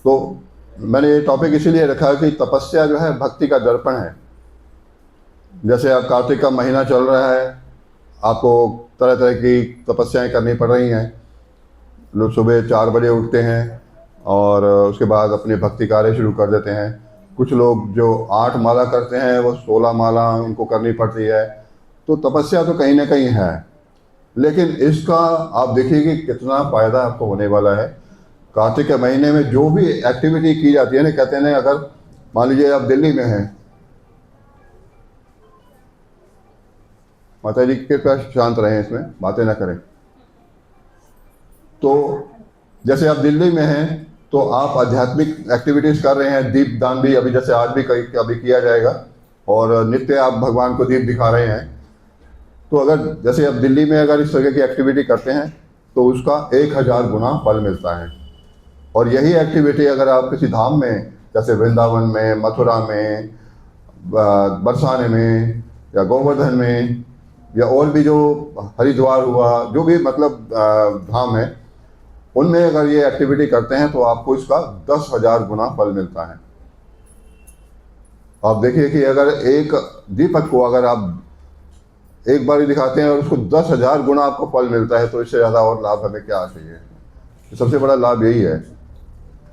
तो मैंने ये टॉपिक इसीलिए रखा कि तपस्या जो है भक्ति का दर्पण है। जैसे अब कार्तिक का महीना चल रहा है, आपको तरह तरह की तपस्याएं करनी पड़ रही हैं। लोग सुबह 4 बजे उठते हैं और उसके बाद अपने भक्ति कार्य शुरू कर देते हैं। कुछ लोग जो 8 माला करते हैं वो 16 माला उनको करनी पड़ती है। तो तपस्या तो कहीं ना कहीं है, लेकिन इसका आप देखिए कि कितना फ़ायदा आपको होने वाला है। कार्तिक के महीने में जो भी एक्टिविटी की जाती है ना, कहते हैं ना, अगर मान लीजिए आप दिल्ली में हैं, माता जी की कृपया शांत रहें, इसमें बातें ना करें। तो जैसे आप दिल्ली में हैं तो आप आध्यात्मिक एक्टिविटीज़ कर रहे हैं, दीप दान भी अभी जैसे आज भी अभी किया जाएगा, और नित्य आप भगवान को दीप दिखा रहे हैं। तो अगर जैसे आप दिल्ली में अगर इस तरह की एक्टिविटी करते हैं तो उसका 1000 गुना फल मिलता है। और यही एक्टिविटी अगर आप किसी धाम में, जैसे वृंदावन में, मथुरा में, बरसाने में, या गोवर्धन में, या और भी जो हरिद्वार हुआ, जो भी मतलब धाम है, उनमें अगर ये एक्टिविटी करते हैं तो आपको इसका 10,000 गुना फल मिलता है। आप देखिए कि अगर एक दीपक को अगर आप एक बार ही दिखाते हैं और उसको 10,000 गुना आपको फल मिलता है, तो इससे ज़्यादा और लाभ हमें क्या चाहिए। सबसे बड़ा लाभ यही है।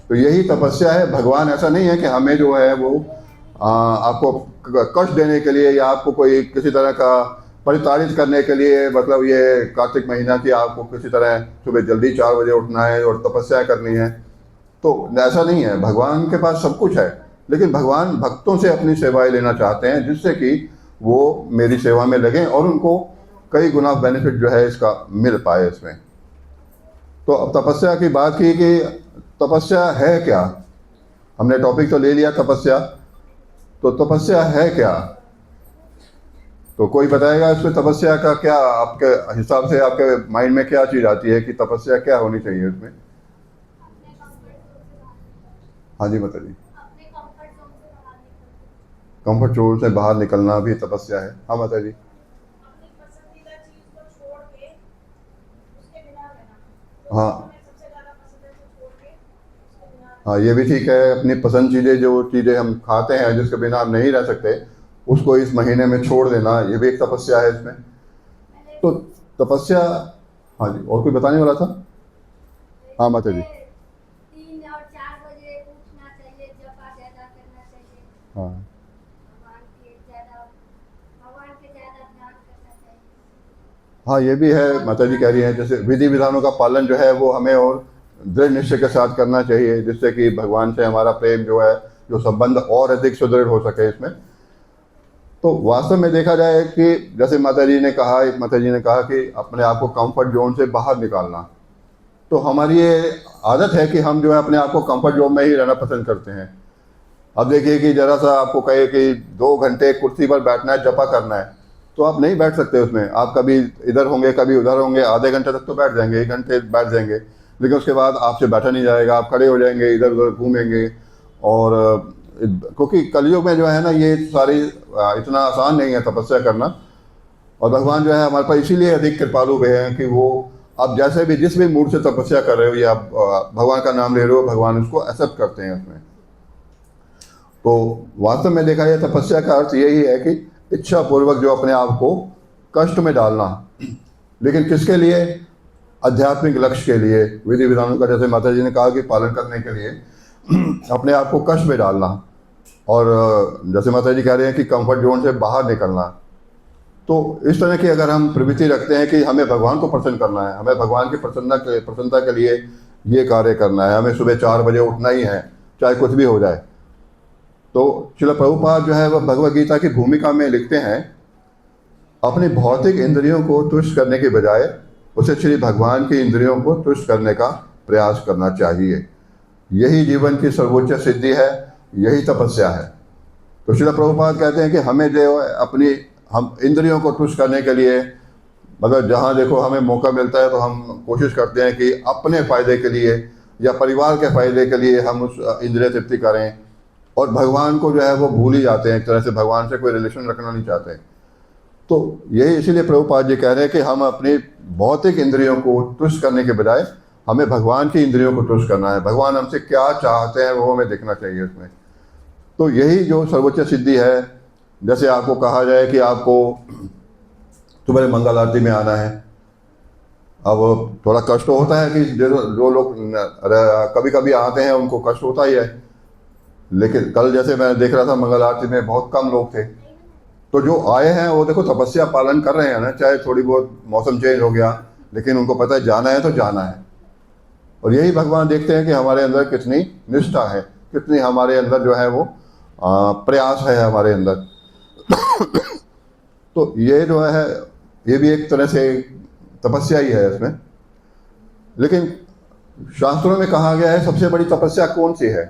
तो यही तपस्या है। भगवान ऐसा नहीं है कि हमें जो है वो आपको कष्ट देने के लिए या आपको कोई किसी तरह का परिताड़ित करने के लिए, मतलब ये कार्तिक महीना की आपको किसी तरह सुबह जल्दी 4 बजे उठना है और तपस्या करनी है, तो ऐसा नहीं है। भगवान के पास सब कुछ है, लेकिन भगवान भक्तों से अपनी सेवाएं लेना चाहते हैं, जिससे कि वो मेरी सेवा में लगें और उनको कई गुना बेनिफिट जो है इसका मिल पाए इसमें। तो अब तपस्या की बात की कि तपस्या है क्या। हमने टॉपिक तो ले लिया तपस्या, तो तपस्या है क्या। तो कोई बताएगा इसमें तपस्या का क्या, आपके हिसाब से आपके माइंड में क्या चीज़ आती है कि तपस्या क्या होनी चाहिए इसमें। हाँ जी माता जी। कंफर्ट जोन से बाहर निकलना भी तपस्या है। हाँ माता जी। हाँ हाँ, ये भी ठीक है। अपनी पसंद चीज़ें, जो चीज़ें हम खाते हैं जिसके बिना हम नहीं रह सकते, उसको इस महीने में छोड़ देना, ये भी एक तपस्या है इसमें। तो तपस्या। हाँ जी, और कोई बताने वाला था। हाँ माता जी। 3 और 4 बजे उठना चाहिए, जपा ज्यादा करना चाहिए, हाँ भगवान के ज्यादा ध्यान करना चाहिए। हाँ, ये भी है। माता जी कह रही हैं जैसे विधि विधानों का पालन जो है वो हमें और दृढ़ निश्चय के साथ करना चाहिए, जिससे कि भगवान से हमारा प्रेम जो है, जो संबंध और अधिक सुदृढ़ हो सके इसमें। तो वास्तव में देखा जाए कि जैसे माता जी ने कहा, एक माता जी ने कहा कि अपने आप को कंफर्ट जोन से बाहर निकालना। तो हमारी ये आदत है कि हम जो है अपने आप को कंफर्ट जोन में ही रहना पसंद करते हैं। अब देखिए कि जरा सा आपको कहे कि 2 घंटे कुर्सी पर बैठना है, जपा करना है, तो आप नहीं बैठ सकते उसमें। आप कभी इधर होंगे, कभी उधर होंगे, आधे घंटे तक तो बैठ जाएंगे, 1 घंटे बैठ जाएंगे, लेकिन उसके बाद आपसे बैठा नहीं जाएगा, आप खड़े हो जाएंगे, इधर उधर घूमेंगे। और क्योंकि कलयुग में जो है ना, ये सारी इतना आसान नहीं है तपस्या करना। और भगवान जो है हमारे पास इसीलिए अधिक कृपालु हुए हैं कि वो, आप जैसे भी जिस भी मूड से तपस्या कर रहे हो या आप भगवान का नाम ले रहे हो, भगवान उसको एक्सेप्ट करते हैं उसमें। तो वास्तव में देखा जाए तपस्या का अर्थ यही है कि इच्छा पूर्वक जो अपने आप को कष्ट में डालना, लेकिन किसके लिए। आध्यात्मिक लक्ष्य के लिए, विधि विधानों का जैसे माता जी ने कहा कि पालन करने के लिए अपने आप को कष्ट में डालना। और जैसे माता जी कह रहे हैं कि कंफर्ट जोन से बाहर निकलना। तो इस तरह की अगर हम प्रवृत्ति रखते हैं कि हमें भगवान को प्रसन्न करना है, हमें भगवान की प्रसन्नता के लिए ये कार्य करना है, हमें सुबह 4 बजे उठना ही है, चाहे कुछ भी हो जाए। तो श्रील प्रभुपाद जो है वह भगवद गीता की भूमिका में लिखते हैं, अपनी भौतिक इंद्रियों को तुष्ट करने के बजाय उसे श्री भगवान की इंद्रियों को तुष्ट करने का प्रयास करना चाहिए। यही जीवन की सर्वोच्च सिद्धि है, यही तपस्या है। तो श्रील प्रभुपाद कहते हैं कि हमें जो अपनी हम इंद्रियों को तुष्ट करने के लिए, मतलब जहाँ देखो हमें मौका मिलता है तो हम कोशिश करते हैं कि अपने फ़ायदे के लिए या परिवार के फ़ायदे के लिए हम उस इंद्रिय तृप्ति करें, और भगवान को जो है वो भूल ही जाते हैं। एक तरह से भगवान से कोई रिलेशन रखना नहीं चाहते। तो यही इसीलिए प्रभुपाद जी कह रहे हैं कि हम अपनी भौतिक इंद्रियों को तुष्ट करने के बजाय हमें भगवान की इंद्रियों को तुष्ट करना है, भगवान हमसे क्या चाहते हैं वो हमें देखना चाहिए उसमें। तो यही जो सर्वोच्च सिद्धि है। जैसे आपको कहा जाए कि आपको सुबह मंगल आरती में आना है, अब थोड़ा कष्ट तो होता है कि जो लोग कभी कभी आते हैं उनको कष्ट होता ही है, लेकिन कल जैसे मैं देख रहा था मंगल आरती में बहुत कम लोग थे। तो जो आए हैं वो देखो तपस्या पालन कर रहे हैं ना, चाहे थोड़ी बहुत मौसम चेंज हो गया, लेकिन उनको पता है जाना है तो जाना है। और यही भगवान देखते हैं कि हमारे अंदर कितनी निष्ठा है, कितनी हमारे अंदर जो है वो प्रयास है हमारे अंदर। तो ये जो है ये भी एक तरह से तपस्या ही है इसमें। लेकिन शास्त्रों में कहा गया है सबसे बड़ी तपस्या कौन सी है।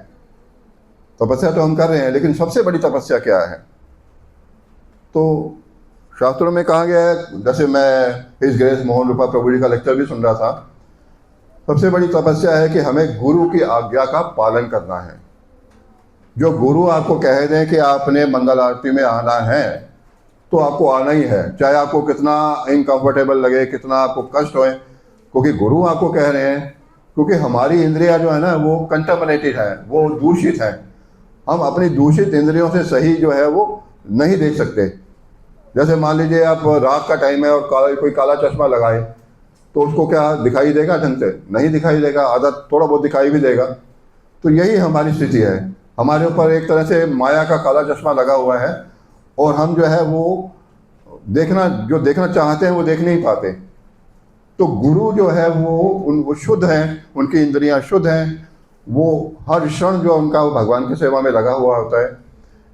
तपस्या तो हम कर रहे हैं, लेकिन सबसे बड़ी तपस्या क्या है? तो शास्त्रों में कहा गया है, जैसे मैं हिज ग्रेस मोहन रूपा प्रभु जी का लेक्चर भी सुन रहा था, सबसे बड़ी तपस्या है कि हमें गुरु की आज्ञा का पालन करना है। जो गुरु आपको कह दें कि आपने मंगल आरती में आना है तो आपको आना ही है, चाहे आपको कितना इनकम्फर्टेबल लगे, कितना आपको कष्ट होए, क्योंकि गुरु आपको कह रहे हैं। क्योंकि हमारी इंद्रियां जो है ना वो कंटामिनेटेड है, वो दूषित है। हम अपनी दूषित इंद्रियों से सही जो है वो नहीं देख सकते। जैसे मान लीजिए आप रात का टाइम है और कोई काला चश्मा लगाए तो उसको क्या दिखाई देगा? ढंग से नहीं दिखाई देगा, आधा थोड़ा बहुत दिखाई भी देगा। तो यही हमारी स्थिति है, हमारे ऊपर एक तरह से माया का काला चश्मा लगा हुआ है और हम जो है वो जो देखना चाहते हैं वो देख नहीं पाते। तो गुरु जो है वो शुद्ध हैं, उनकी इंद्रियां शुद्ध हैं, वो हर क्षण जो उनका वो भगवान की सेवा में लगा हुआ होता है।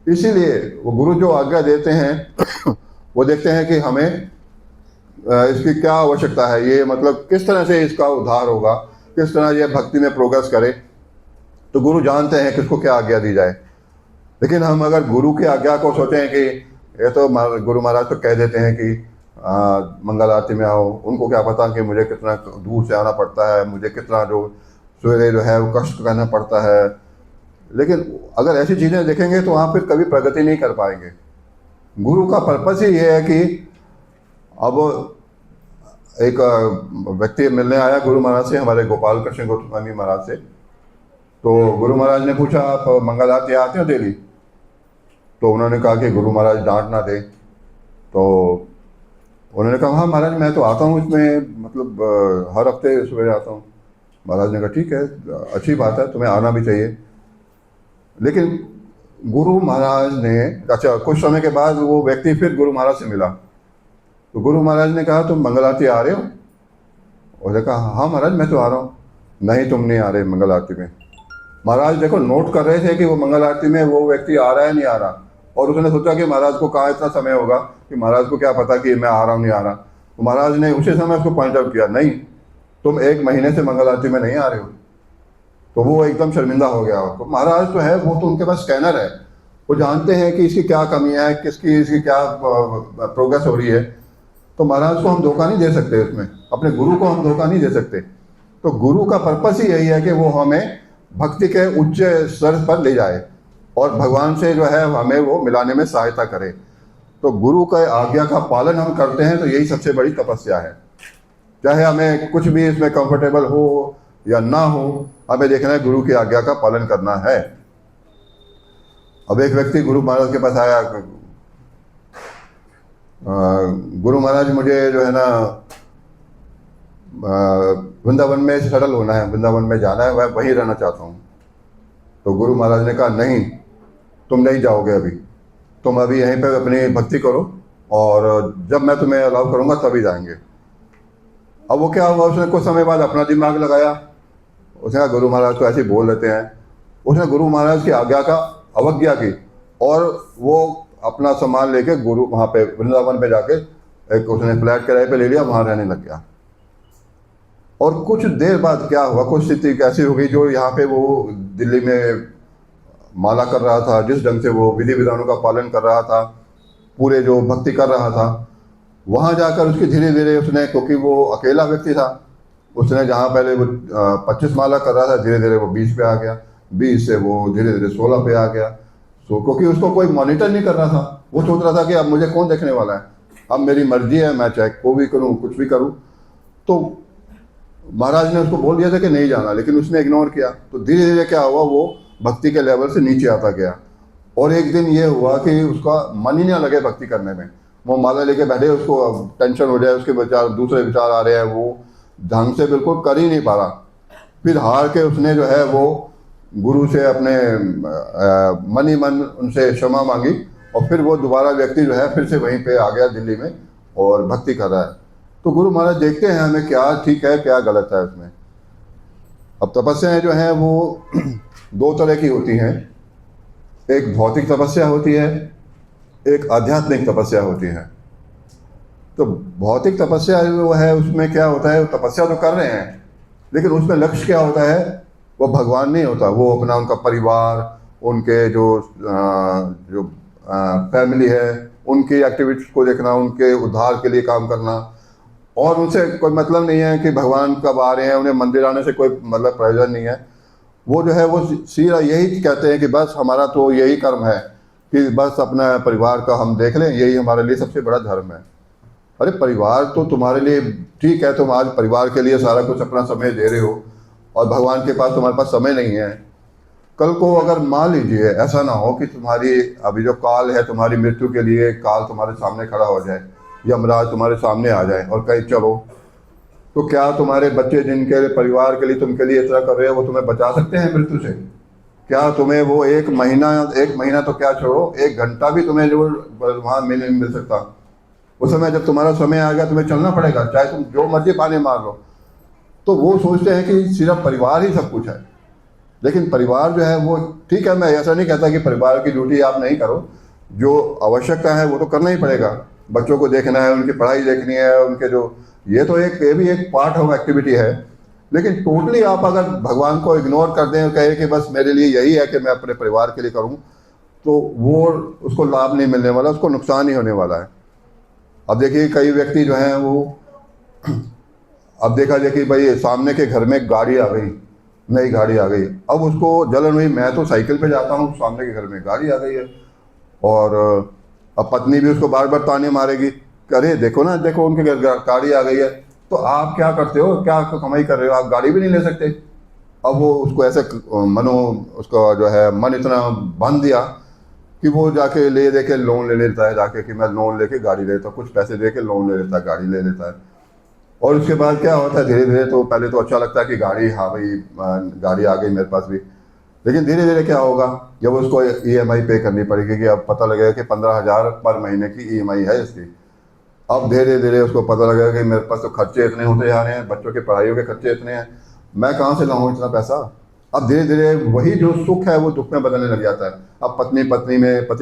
इसीलिए वो गुरु जो आज्ञा देते हैं वो देखते हैं कि हमें इसकी क्या आवश्यकता है, ये मतलब किस तरह से इसका उद्धार होगा, किस तरह ये भक्ति में प्रोग्रेस करे। तो गुरु जानते हैं किसको क्या आज्ञा दी जाए। लेकिन हम अगर गुरु की आज्ञा को सोचें कि ये तो गुरु महाराज तो कह देते हैं कि मंगल आरती में आओ, उनको क्या पता कि मुझे कितना दूर से आना पड़ता है, मुझे कितना जो सवेरे जो है वो कष्ट करना पड़ता है। लेकिन अगर ऐसी चीज़ें देखेंगे तो आप फिर कभी प्रगति नहीं कर पाएंगे। गुरु का पर्पस ही ये है कि अब एक व्यक्ति मिलने आया गुरु महाराज से, हमारे गोपाल कृष्ण गोस्वामी महाराज से। तो गुरु महाराज ने पूछा आप मंगल आरती आते हो डेली? तो उन्होंने कहा कि गुरु महाराज डांट ना दे। तो उन्होंने कहा हाँ महाराज मैं तो आता हूँ इसमें, मतलब हर हफ्ते सुबह आता हूँ। महाराज ने कहा ठीक है, अच्छी बात है, तुम्हें आना भी चाहिए। लेकिन गुरु महाराज ने अच्छा कुछ समय के बाद वो व्यक्ति फिर गुरु महाराज से मिला। तो गुरु महाराज ने कहा तुम मंगल आरती आ रहे हो? उसने कहा हाँ महाराज मैं तो आ रहा हूँ। नहीं तुम नहीं आ रहे मंगल आरती में। महाराज देखो नोट कर रहे थे कि वो मंगल आरती में वो व्यक्ति आ रहा है नहीं आ रहा, और उसने सोचा कि महाराज को कहाँ इतना समय होगा कि महाराज को क्या पता कि मैं आ रहा हूँ नहीं आ रहा। तो महाराज ने उसी समय उसको पॉइंट आउट किया, नहीं तुम 1 महीने से मंगल आरती में नहीं आ रहे हो। तो वो एकदम शर्मिंदा हो गया। तो महाराज तो है वो तो उनके पास स्कैनर है, वो जानते हैं कि इसकी क्या कमियां है, इसकी क्या प्रोग्रेस हो रही है। तो महाराज को हम धोखा नहीं दे सकते, उसमें अपने गुरु को हम धोखा नहीं दे सकते। तो गुरु का पर्पस ही यही है कि वो हमें भक्ति के उच्च स्तर पर ले जाए और भगवान से जो है हमें वो मिलाने में सहायता करे। तो गुरु का आज्ञा का पालन हम करते हैं तो यही सबसे बड़ी तपस्या है। चाहे हमें कुछ भी इसमें कंफर्टेबल हो या ना हो, हमें देखना है गुरु की आज्ञा का पालन करना है। अब एक व्यक्ति गुरु महाराज के पास आया, गुरु महाराज मुझे जो है ना वृंदावन में सेटल होना है, वृंदावन में जाना है, मैं वहीं रहना चाहता हूँ। तो गुरु महाराज ने कहा नहीं तुम नहीं जाओगे, अभी तुम अभी यहीं पे अपनी भक्ति करो और जब मैं तुम्हें अलाउ करूँगा तभी जाएंगे। अब वो क्या हुआ, उसने कुछ समय बाद अपना दिमाग लगाया, उसने कहा गुरु महाराज तो ऐसे बोल लेते हैं। उसने गुरु महाराज की आज्ञा का अवज्ञा की और वो अपना सामान लेके गुरु वहाँ पे वृंदावन पे जाके एक उसने फ्लैट किराए पे ले लिया, वहाँ रहने लग गया। और कुछ देर बाद क्या हुआ, कुछ स्थिति कैसी हो गई, जो यहाँ पे वो दिल्ली में माला कर रहा था, जिस ढंग से वो विधि विधानों का पालन कर रहा था, पूरे जो भक्ति कर रहा था, वहाँ जाकर उसकी धीरे धीरे उसने, क्योंकि वो अकेला व्यक्ति था, उसने जहाँ पहले वो 25 माला कर रहा था, धीरे धीरे वो 20 पे आ गया, 20 से वो धीरे धीरे 16 पे आ गया। तो क्योंकि उसको कोई मॉनिटर नहीं कर रहा था, वो सोच रहा था कि अब मुझे कौन देखने वाला है, अब मेरी मर्जी है, मैं चाहे को भी करूँ कुछ भी करूँ। तो महाराज ने उसको बोल दिया था कि नहीं जाना, लेकिन उसने इग्नोर किया। तो धीरे धीरे क्या हुआ, वो भक्ति के लेवल से नीचे आता गया। और एक दिन ये हुआ कि उसका मन ही ना लगे भक्ति करने में। वो माला लेके बैठे, उसको टेंशन हो जाए, उसके विचार, दूसरे विचार आ रहे हैं, वो ढंग से बिल्कुल कर ही नहीं पा रहा। फिर हार के उसने जो है वो गुरु से अपने मन ही मन उनसे क्षमा मांगी, और फिर वो दोबारा व्यक्ति जो है फिर से वहीं पे आ गया दिल्ली में और भक्ति कर रहा है। तो गुरु महाराज देखते हैं हमें क्या ठीक है क्या गलत है उसमें। अब तपस्याएं जो हैं वो दो तरह की होती हैं, एक भौतिक तपस्या होती है, एक आध्यात्मिक तपस्या होती है। तो भौतिक तपस्या जो है उसमें क्या होता है, तपस्या तो कर रहे हैं लेकिन उसमें लक्ष्य क्या होता है, वो भगवान नहीं होता, वो अपना उनका परिवार, उनके जो फैमिली है, उनकी एक्टिविटीज को देखना, उनके उद्धार के लिए काम करना। और उनसे कोई मतलब नहीं है कि भगवान कब आ रहे हैं, उन्हें मंदिर आने से कोई मतलब प्रयोजन नहीं है। वो जो है वो सीधा यही कहते हैं कि बस हमारा तो यही कर्म है कि बस अपना परिवार का हम देख लें, यही हमारे लिए सबसे बड़ा धर्म है। अरे परिवार तो तुम्हारे लिए ठीक है, तुम आज परिवार के लिए सारा कुछ अपना समय दे रहे हो और भगवान के पास तुम्हारे पास समय नहीं है। कल को अगर मान लीजिए ऐसा ना हो कि तुम्हारी अभी जो काल है, तुम्हारी मृत्यु के लिए काल तुम्हारे सामने खड़ा हो जाए, यमराज तुम्हारे सामने आ जाए और कहीं चलो, तो क्या तुम्हारे बच्चे जिनके परिवार के लिए तुम के लिए इतना कर रहे हो वो तुम्हें बचा सकते हैं मृत्यु से? क्या तुम्हें वो एक महीना तो क्या छोड़ो, 1 घंटा भी तुम्हें जो वहाँ मिल सकता? उस समय जब तुम्हारा समय आ गया तुम्हें चलना पड़ेगा, चाहे तुम जो मर्जी पानी मार लो। तो वो सोचते हैं कि सिर्फ परिवार ही सब कुछ है। लेकिन परिवार जो है वो ठीक है, मैं ऐसा नहीं कहता कि परिवार की ड्यूटी आप नहीं करो, जो आवश्यकता है वो तो करना ही पड़ेगा। बच्चों को देखना है, उनकी पढ़ाई देखनी है, उनके जो ये भी एक पार्ट ऑफ एक्टिविटी है। लेकिन टोटली आप अगर भगवान को इग्नोर कर दें और कहें कि बस मेरे लिए यही है कि मैं अपने परिवार के लिए करूं, तो वो उसको लाभ नहीं मिलने वाला, उसको नुकसान ही होने वाला है। अब देखिए कई व्यक्ति जो हैं वो अब देखा जाए कि भाई सामने के घर में गाड़ी आ गई, नई गाड़ी आ गई, अब उसको जलन हुई, मैं तो साइकिल पे जाता हूँ, सामने के घर में गाड़ी आ गई है। और अब पत्नी भी उसको बार बार ताने मारेगी, अरे देखो ना, देखो उनके घर गाड़ी आ गई है। तो आप क्या करते हो, क्या कमाई कर रहे हो, आप गाड़ी भी नहीं ले सकते। अब वो उसको ऐसे उसका जो है मन इतना बांध दिया कि वो जाके ले दे के लोन ले लेता है, जाके कि मैं लोन लेके गाड़ी ले लेता हूँ, कुछ पैसे दे के लोन ले लेता है, गाड़ी ले लेता है। और उसके बाद क्या होता है, धीरे धीरे तो पहले तो अच्छा लगता है कि गाड़ी, हाँ भाई गाड़ी आ गई मेरे पास भी। लेकिन धीरे धीरे क्या होगा, जब उसको EMI पे करनी पड़ेगी, कि अब पता लगेगा कि 15,000 पर महीने की EMI है इसकी। अब धीरे धीरे उसको पता लगेगा कि मेरे पास तो खर्चे इतने होते जा रहे हैं, बच्चों के पढ़ाइयों के खर्चे इतने हैं, मैं कहाँ से लाऊं इतना पैसा। अब धीरे धीरे वही जो सुख है वो दुख में बदलने लग जाता है। अब पति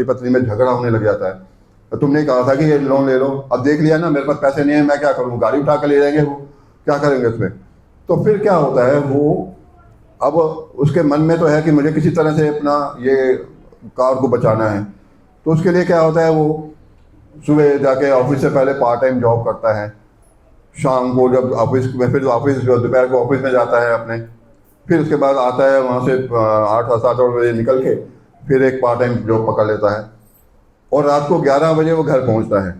पत्नी में झगड़ा होने लग जाता है। तो तुमने कहा था कि ये लोन ले लो, अब देख लिया ना मेरे पास पैसे नहीं है, मैं क्या करूँ, गाड़ी उठा कर ले जाएंगे, वो क्या करेंगे उसमें। तो फिर क्या होता है, वो अब उसके मन में तो है कि मुझे किसी तरह से अपना ये कार को बचाना है। तो उसके लिए क्या होता है, वो सुबह जाके ऑफिस से पहले पार्ट टाइम जॉब करता है, शाम को जब ऑफिस में, फिर ऑफिस दोपहर को ऑफिस में जाता है अपने, फिर उसके बाद आता है वहाँ से 8-7 बजे निकल के फिर एक पार्ट टाइम जॉब पकड़ लेता है, और रात को 11 बजे वो घर पहुँचता है।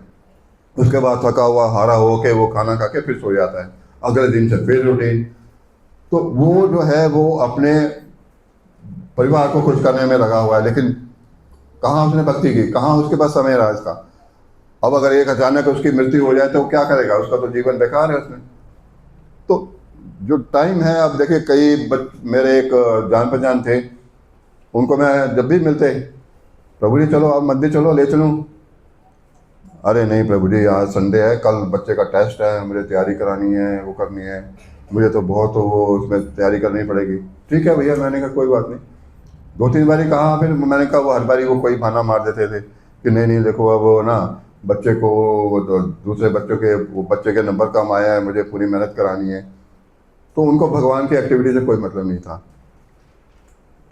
उसके बाद थका हुआ हारा हो के वो खाना खा के फिर सो जाता है, अगले दिन से फिर रूटीन। तो वो जो है वो अपने परिवार को खुश करने में लगा हुआ है, लेकिन कहाँ उसने भक्ति की, कहाँ उसके पास समय रहा इसका। अब अगर एक अचानक उसकी मृत्यु हो जाए तो क्या करेगा, उसका तो जीवन बेकार है उसमें। तो जो टाइम है, अब देखिए मेरे एक जान पहचान थे, उनको मैं जब भी मिलते, प्रभु जी चलो आप मंदिर चलो, ले चलूँ। अरे नहीं प्रभु जी, आज संडे है, कल बच्चे का टेस्ट है, मुझे तैयारी करानी है, वो करनी है, मुझे तो बहुत वो उसमें तैयारी करनी पड़ेगी। ठीक है भैया, मैंने कहा कोई बात नहीं। 2-3 बारी कहा, फिर मैंने कहा, वो हर बारी वो कोई बहाना मार देते थे कि नहीं देखो अब वो ना बच्चे को, वो दूसरे बच्चे के नंबर कम आया है, मुझे पूरी मेहनत करानी है। तो उनको भगवान की एक्टिविटी से कोई मतलब नहीं था।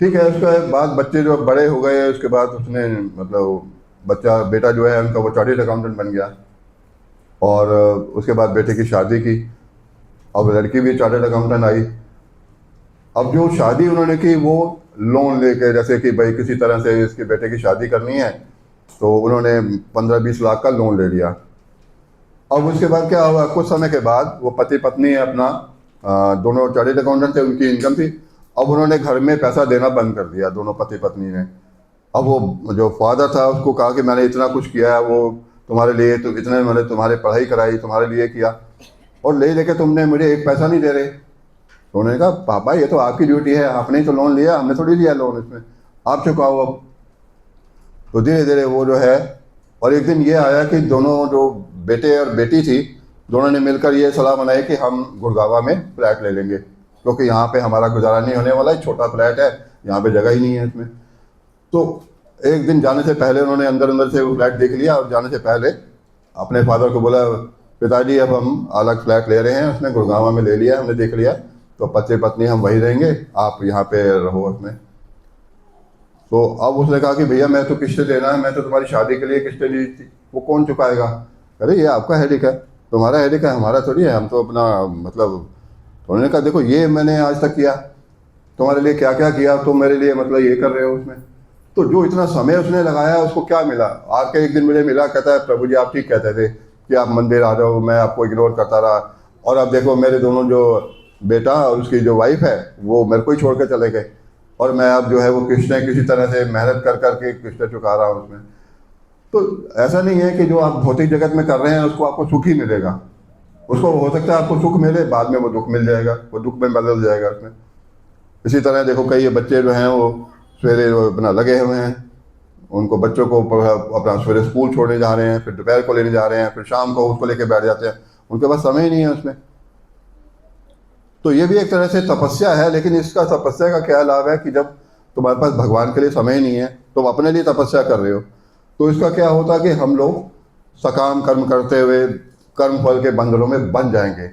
ठीक है, उसके बाद बच्चे जो बड़े हो गए, उसके बाद उसने मतलब बेटा जो है उनका वो चार्टर्ड अकाउंटेंट बन गया, और उसके बाद बेटे की शादी की, अब लड़की भी चार्टर्ड अकाउंटेंट आई। अब जो शादी उन्होंने की वो लोन लेके, जैसे कि भाई किसी तरह से इसके बेटे की शादी करनी है, तो उन्होंने 15-20 लाख का लोन ले लिया। अब उसके बाद क्या हुआ, कुछ समय के बाद वो पति पत्नी अपना दोनों चार्टर्ड अकाउंटेंट थे, उनकी इनकम थी। अब उन्होंने घर में पैसा देना बंद कर दिया, दोनों पति पत्नी ने। अब वो जो फादर था उसको कहा कि मैंने इतना कुछ किया है, वो तुम्हारे लिए, तो इतने मैंने तुम्हारी पढ़ाई कराई, तुम्हारे लिए किया, और ले लेके तुमने मुझे एक पैसा नहीं दे रहे। तो उन्होंने कहा पापा ये तो आपकी ड्यूटी है, आपने ही तो लोन लिया, हमने थोड़ी लिया लोन, इसमें आप चुकाओ अब। तो धीरे धीरे वो जो है, और एक दिन ये आया कि दोनों जो बेटे और बेटी थी, दोनों ने मिलकर ये सलाह बनाई कि हम गुड़गावा में फ्लैट ले लेंगे, क्योंकि यहाँ पे हमारा गुजारा नहीं होने वाला है, छोटा फ्लैट है, यहाँ पे जगह ही नहीं है इसमें। तो एक दिन जाने से पहले उन्होंने अंदर अंदर से वो फ्लैट देख लिया, और जाने से पहले अपने फादर को बोला पिताजी अब हम अलग फ्लैट ले रहे हैं, उसने गुड़गावा में ले लिया, हमने देख लिया, तो पति पत्नी हम वहीं रहेंगे, आप यहाँ पे रहो उसमें। तो अब उसने कहा कि भैया मैं तो किस्तें देना है, मैं तो तुम्हारी शादी के लिए किस्तें ली थी, वो कौन चुकाएगा? अरे ये आपका हेडेक है, तुम्हारा हेडेक है, हमारा थोड़ी है, हम तो अपना मतलब। तो उन्होंने कहा देखो ये मैंने आज तक किया, तुम्हारे लिए क्या क्या किया, तुम मेरे लिए मतलब ये कर रहे हो उसमें। तो जो इतना समय उसने लगाया उसको क्या मिला? आके एक दिन मुझे मिला, कहता है प्रभु जी आप ठीक कहते थे कि आप मंदिर आ जाओ, मैं आपको इग्नोर करता रहा, और अब देखो मेरे दोनों जो बेटा और उसकी जो वाइफ है वो मेरे को ही छोड़ के चले गए, और मैं अब जो है वो किस्तें किसी तरह से मेहनत कर करके किस्तें चुका रहा हूँ उसमें। तो ऐसा नहीं है कि जो आप भौतिक जगत में कर रहे हैं उसको आपको सुख ही मिलेगा, उसको हो सकता है आपको सुख मिले, बाद में वो दुख मिल जाएगा, वो दुख में बदल जाएगा उसमें। इसी तरह देखो कई बच्चे जो हैं वो सवेरे अपना लगे हुए हैं, उनको बच्चों को अपना सवेरे स्कूल छोड़ने जा रहे हैं, फिर दोपहर को लेने जा रहे हैं, फिर शाम को उसको लेके बैठ जाते हैं, उनके पास समय ही नहीं है उसमें। तो ये भी एक तरह से तपस्या है, लेकिन इसका तपस्या का क्या लाभ है कि जब तुम्हारे पास भगवान के लिए समय नहीं है, तुम अपने लिए तपस्या कर रहे हो, तो इसका क्या होता है कि हम लोग सकाम कर्म करते हुए कर्म फल के बंधनों में बन जाएंगे,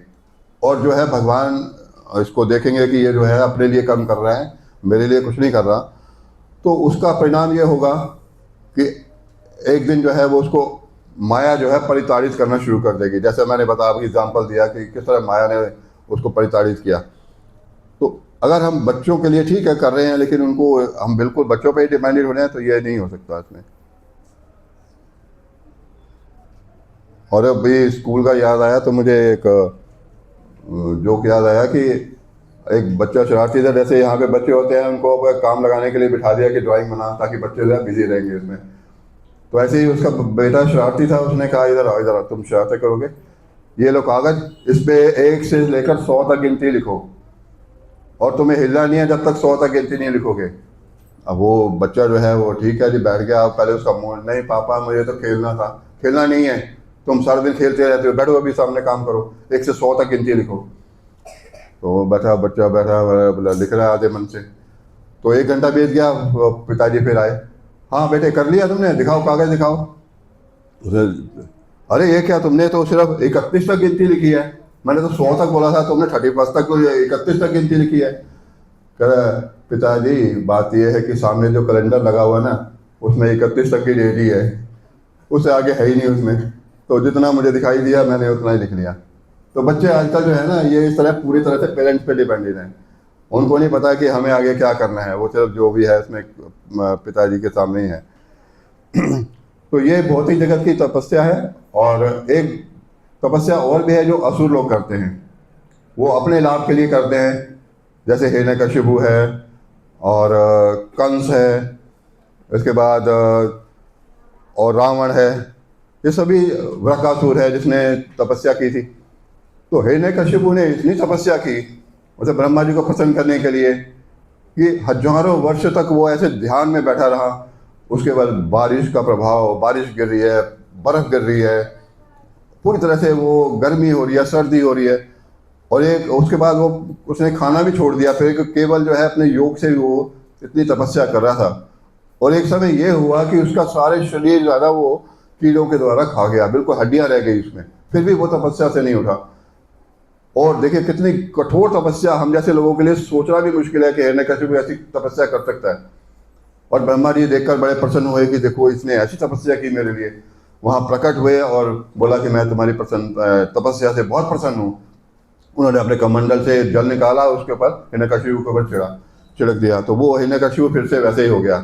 और जो है भगवान इसको देखेंगे कि ये जो है अपने लिए कर्म कर रहा है, मेरे लिए कुछ नहीं कर रहा। तो उसका परिणाम ये होगा कि एक दिन जो है वो उसको माया जो है परिताड़ित करना शुरू कर देगी। जैसे मैंने बता आपकी एग्जाम्पल दिया कि किस तरह माया ने उसको परिताड़ित किया। तो अगर हम बच्चों के लिए ठीक है कर रहे हैं, लेकिन उनको हम बिल्कुल बच्चों पे ही डिपेंडेंट हो रहे हैं, तो ये नहीं हो सकता इसमें। और अभी स्कूल का याद आया तो मुझे एक जोक याद आया कि एक बच्चा शरारती था। जैसे यहाँ पे बच्चे होते हैं उनको अब काम लगाने के लिए बिठा दिया कि ड्राइंग बना, ताकि बच्चे जो है बिजी रहेंगे इसमें। तो ऐसे ही उसका बेटा शरारती था, उसने कहा इधर आओ, इधर आओ, तुम शरारतें करोगे, ये लो कागज, इस पे 1 से लेकर 100 तक गिनती लिखो, और तुम्हें हिलना नहीं है जब तक 100 तक गिनती नहीं लिखोगे। अब वो बच्चा जो है वो ठीक है जी बैठ गया। पहले उसका मूड, नहीं पापा मुझे तो खेलना था। खेलना नहीं है, तुम सारा दिन खेलते रहते हो, बैठो अभी सामने काम करो, 1 से 100 तक गिनती लिखो। तो बैठा बच्चा, बैठा बोला लिख रहा है आधे मन से। तो 1 घंटा बीत गया, पिताजी फिर आए, हाँ बेटे कर लिया तुमने, दिखाओ कागज दिखाओ। उसे, अरे ये क्या, तुमने तो सिर्फ 31 तक गिनती लिखी है, मैंने तो 100 तक बोला था, तुमने 31 तक, 31 तक गिनती लिखी है। कह रहा पिताजी बात यह है कि सामने जो कैलेंडर लगा हुआ है ना, उसमें 31 तक की डेट ही है, उससे आगे है ही नहीं उसमें, तो जितना मुझे दिखाई दिया मैंने उतना ही लिख लिया। तो बच्चे आजकल जो है ना ये इस तरह पूरी तरह से पेरेंट्स पे डिपेंडेंट हैं, उनको नहीं पता कि हमें आगे क्या करना है, वो सिर्फ जो भी है इसमें पिताजी के सामने ही है। तो ये भौतिक जगत की तपस्या है। और एक तपस्या और भी है जो असुर लोग करते हैं, वो अपने लाभ के लिए करते हैं, जैसे हिरण्यकशिपु है और कंस है, इसके बाद और रावण है, ये सभी वृकासुर है जिसने तपस्या की थी। तो हिरण्यकशिपु ने इतनी तपस्या की उसे ब्रह्मा जी को प्रसन्न करने के लिए कि हजारों वर्ष तक वो ऐसे ध्यान में बैठा रहा। उसके बाद बारिश का प्रभाव, बारिश गिर रही है, बर्फ गिर रही है, पूरी तरह से वो गर्मी हो रही है, सर्दी हो रही है, और एक उसके बाद वो उसने खाना भी छोड़ दिया, फिर केवल जो है अपने योग से वो इतनी तपस्या कर रहा था। और एक समय ये हुआ कि उसका सारे शरीर जो है ना वो कीड़ों के द्वारा खा गया, बिल्कुल हड्डियां रह गई उसमें, फिर भी वो तपस्या से नहीं उठा। और देखिए कितनी कठोर तपस्या, हम जैसे लोगों के लिए सोचना भी मुश्किल है कि हिरण्यकशिपु ऐसी तपस्या कर सकता है। और ब्रह्मा जी देखकर बड़े प्रसन्न हुए कि देखो इसने ऐसी तपस्या की मेरे लिए, वहाँ प्रकट हुए और बोला कि मैं तुम्हारी तपस्या से बहुत प्रसन्न हूँ। उन्होंने अपने कमंडल से जल निकाला, उसके ऊपर हिरण्यकशिपु के ऊपर छिड़क दिया, तो वो हिरण्यकशिपु फिर से वैसे ही हो गया।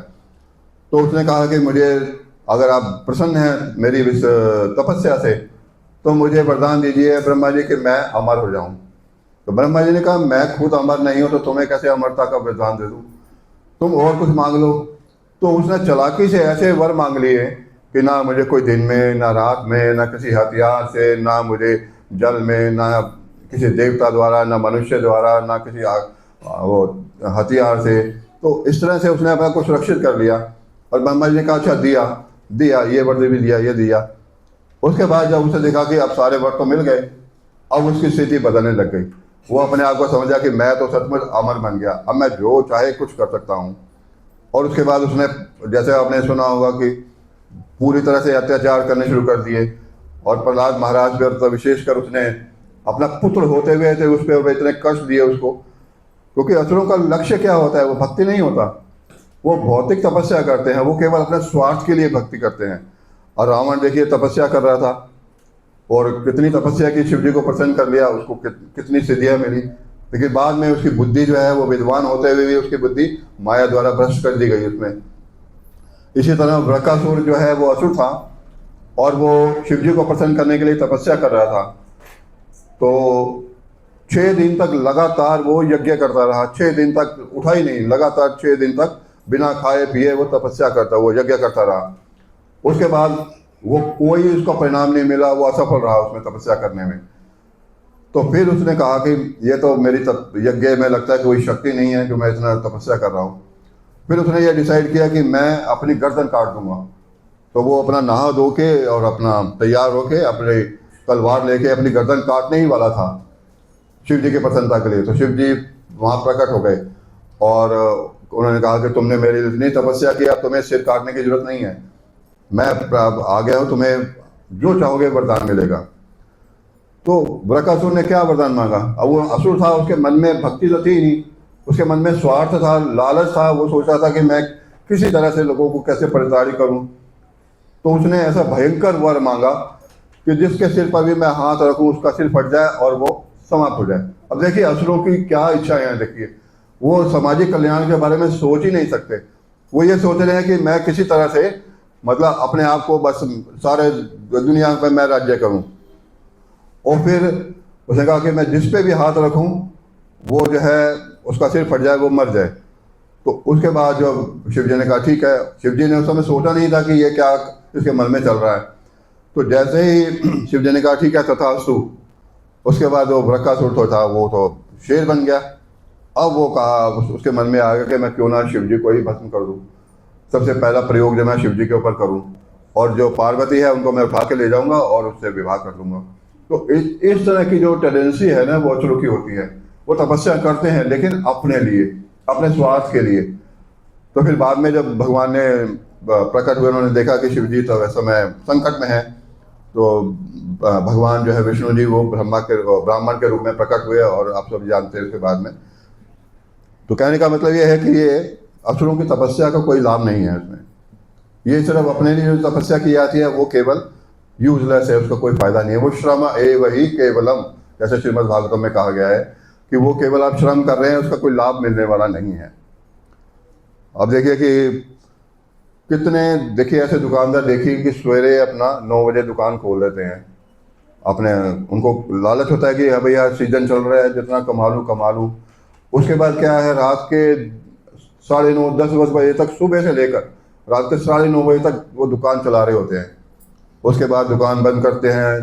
तो उसने कहा कि मुझे अगर आप प्रसन्न हैं मेरी इस तपस्या से, तो मुझे वरदान दीजिए ब्रह्मा जी कि मैं अमर हो जाऊं। तो ब्रह्मा जी ने कहा मैं खुद अमर नहीं हूं तो तुम्हें कैसे अमरता का वरदान दे दूं, तुम और कुछ मांग लो। तो उसने चालाकी से ऐसे वर मांग लिए कि ना मुझे कोई दिन में, ना रात में, ना किसी हथियार से, ना मुझे जल में, ना किसी देवता द्वारा, ना मनुष्य द्वारा, ना किसी वो हथियार से। तो इस तरह से उसने अपने को सुरक्षित कर लिया। और ब्रह्मा जी ने कहा अच्छा दिया, दिया ये वर भी दिया, ये दिया। उसके बाद जब उसे देखा कि अब सारे वर तो मिल गए, अब उसकी स्थिति बदलने लग गई। वो अपने आप को समझा कि मैं तो सचमुच अमर बन गया, अब मैं जो चाहे कुछ कर सकता हूँ। और उसके बाद उसने, जैसे आपने सुना होगा कि पूरी तरह से अत्याचार करने शुरू कर दिए। और प्रहलाद महाराज पर तो विशेषकर उसने अपना पुत्र होते हुए थे उस पर इतने कष्ट दिए उसको। क्योंकि असुरों का लक्ष्य क्या होता है, वो भक्ति नहीं होता, वो भौतिक तपस्या करते हैं, वो केवल अपने स्वार्थ के लिए भक्ति करते हैं। और रावण देखिए तपस्या कर रहा था, और कितनी तपस्या की, शिव जी को प्रसन्न कर लिया, उसको कितनी सिद्धियां मिली। लेकिन बाद में उसकी बुद्धि जो है, वो विद्वान होते हुए भी उसकी बुद्धि माया द्वारा भ्रष्ट कर दी गई उसमें। इसी तरह वृकासुर जो है वो असुर था, और वो शिव जी को प्रसन्न करने के लिए तपस्या कर रहा था। तो 6 दिन तक लगातार वो यज्ञ करता रहा, 6 दिन तक उठा ही नहीं, लगातार 6 दिन तक बिना खाए पिए वो तपस्या करता, वो यज्ञ करता रहा। उसके बाद वो कोई उसका परिणाम नहीं मिला, वो असफल रहा उसमें तपस्या करने में। तो फिर उसने कहा कि ये तो मेरी यज्ञ में लगता है कोई शक्ति नहीं है जो मैं इतना तपस्या कर रहा हूँ। फिर उसने ये डिसाइड किया कि मैं अपनी गर्दन काट दूंगा। तो वो अपना नहा धो के और अपना तैयार होके अपने तलवार लेके अपनी गर्दन काटने ही वाला था शिव जी की प्रसन्नता के लिए। तो शिव जी वहाँ प्रकट हो गए, और उन्होंने कहा कि तुमने मेरी इतनी तपस्या की, अब तुम्हें सिर काटने की जरूरत नहीं है, मैं अब आ गया हूँ, तुम्हें जो चाहोगे वरदान मिलेगा। तो वृकासुर ने क्या वरदान मांगा? अब वो असुर था, उसके मन में भक्ति तो थी नहीं, उसके मन में स्वार्थ था, लालच था। वो सोच रहा था कि मैं किसी तरह से लोगों को कैसे प्रताड़ित करूं। तो उसने ऐसा भयंकर वर मांगा कि जिसके सिर पर भी मैं हाथ रखूं उसका सिर फट जाए और वो समाप्त हो जाए। अब देखिए असुरों की क्या इच्छाएं हैं, देखिए वो सामाजिक कल्याण के बारे में सोच ही नहीं सकते। वो ये सोच रहे हैं कि मैं किसी तरह से, मतलब अपने आप को बस सारे दुनिया पे मैं राज्य करूं। और फिर उसने कहा कि मैं जिस पे भी हाथ रखूं वो जो है उसका सिर फट जाए, वो मर जाए। तो उसके बाद जो शिव जी ने कहा ठीक है, शिव जी ने उस समय सोचा नहीं था कि ये क्या इसके मन में चल रहा है। तो जैसे ही शिव जी ने कहा ठीक है तथास्तु, उसके बाद वो वृकासुर तो था वो तो शेर बन गया। अब वो कहा, उसके मन में आ गया कि मैं क्यों ना शिव जी को ही भस्म कर दूं, सबसे पहला प्रयोग जो मैं शिव जी के ऊपर करूं, और जो पार्वती है उनको मैं उठा के ले जाऊंगा और उससे विवाह कर लूंगा। तो इस तरह की जो टेंडेंसी है ना वो असुरों की होती है। वो तपस्या करते हैं लेकिन अपने लिए, अपने स्वार्थ के लिए। तो फिर बाद में जब भगवान ने प्रकट हुए, उन्होंने देखा कि शिव जी तो इस समय संकट में है। तो भगवान जो है विष्णु जी वो ब्राह्मण के रूप में प्रकट हुए, और आप सब जानते हैं उसके बाद में। तो कहने का मतलब ये है कि ये असुरों की तपस्या का कोई लाभ नहीं है इसमें। ये सिर्फ अपने लिए जो तपस्या की जाती है वो केवल यूजलेस है, उसका कोई फायदा नहीं है। वो श्रम एव ही केवलम, जैसे श्रीमद् भागवतम में कहा गया है कि वो केवल आप श्रम कर रहे हैं, उसका कोई लाभ मिलने वाला नहीं है। अब देखिए कि कितने, देखिए ऐसे दुकानदार देखिए कि सवेरे अपना 9 बजे दुकान खोल लेते हैं अपने, उनको लालच होता है कि हाँ भैया सीजन चल रहा है, जितना कमा लूँ। उसके बाद क्या है, रात के 9:30 10 बजे तक, सुबह से लेकर रात के 9:30 बजे तक वो दुकान चला रहे होते हैं। उसके बाद दुकान बंद करते हैं,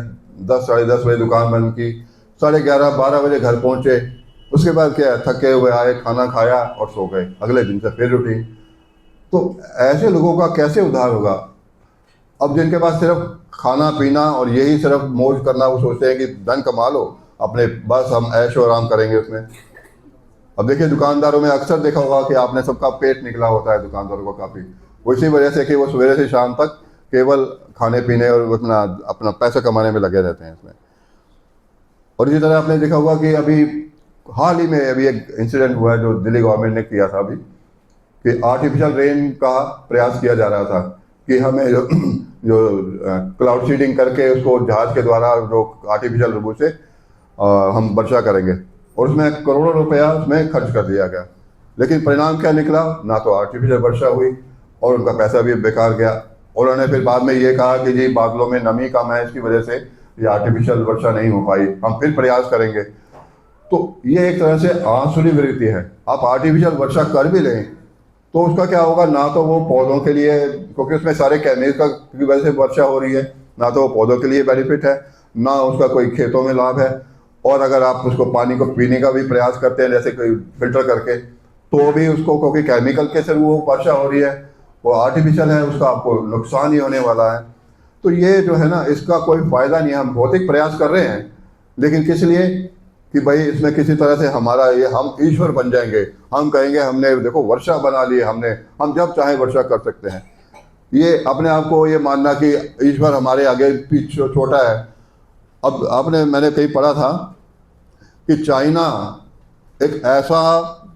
10 साढ़े 10 बजे दुकान बंद की, 11:30 12 बजे घर पहुंचे। उसके बाद क्या है, थके हुए आए, खाना खाया और सो गए, अगले दिन से फिर रूटीन। तो ऐसे लोगों का कैसे उद्धार होगा? अब जिनके पास सिर्फ खाना पीना और यही सिर्फ मौज करना, वो सोचते हैं कि धन कमा लो अपने, बस हम ऐशो आराम करेंगे उसमें। अब देखिए दुकानदारों में अक्सर देखा होगा कि आपने सबका पेट निकला होता है दुकानदारों का काफ़ी, वो इसी वजह से कि वो सवेरे से शाम तक केवल खाने पीने और अपना अपना पैसा कमाने में लगे रहते हैं इसमें। और इसी तरह आपने देखा होगा कि अभी हाल ही में अभी एक इंसिडेंट हुआ है जो दिल्ली गवर्नमेंट ने किया था अभी, कि आर्टिफिशियल रेन का प्रयास किया जा रहा था कि हमें जो क्लाउड सीडिंग करके उसको जहाज के द्वारा जो आर्टिफिशियल रूप से हम वर्षा करेंगे, और उसमें करोड़ों रुपया उसमें खर्च कर दिया गया। लेकिन परिणाम क्या निकला? ना तो आर्टिफिशियल वर्षा हुई और उनका पैसा भी बेकार गया। और उन्होंने फिर बाद में ये कहा कि जी बादलों में नमी कम है, इसकी वजह से ये आर्टिफिशियल वर्षा नहीं हो पाई, हम फिर प्रयास करेंगे। तो ये एक तरह से आसुरी वृत्ति है। आप आर्टिफिशियल वर्षा कर भी लें तो उसका क्या होगा, ना तो वो पौधों के लिए, क्योंकि उसमें सारे केमिकल की वजह से वर्षा हो रही है, ना तो वो पौधों के लिए बेनिफिट है, ना उसका कोई खेतों में लाभ है। और अगर आप उसको पानी को पीने का भी प्रयास करते हैं जैसे कोई फिल्टर करके, तो भी उसको, क्योंकि केमिकल के से वो वर्षा हो रही है, वो आर्टिफिशियल है, उसका आपको नुकसान ही होने वाला है। तो ये जो है ना, इसका कोई फायदा नहीं है। हम भौतिक प्रयास कर रहे हैं, लेकिन किस लिए, कि भाई इसमें किसी तरह से हमारा ये, हम ईश्वर बन जाएंगे, हम कहेंगे हमने देखो वर्षा बना ली हमने, हम जब चाहे वर्षा कर सकते हैं। ये अपने आप को ये मानना कि ईश्वर हमारे आगे पीछे छोटा है। अब मैंने कहीं पढ़ा था कि चाइना एक ऐसा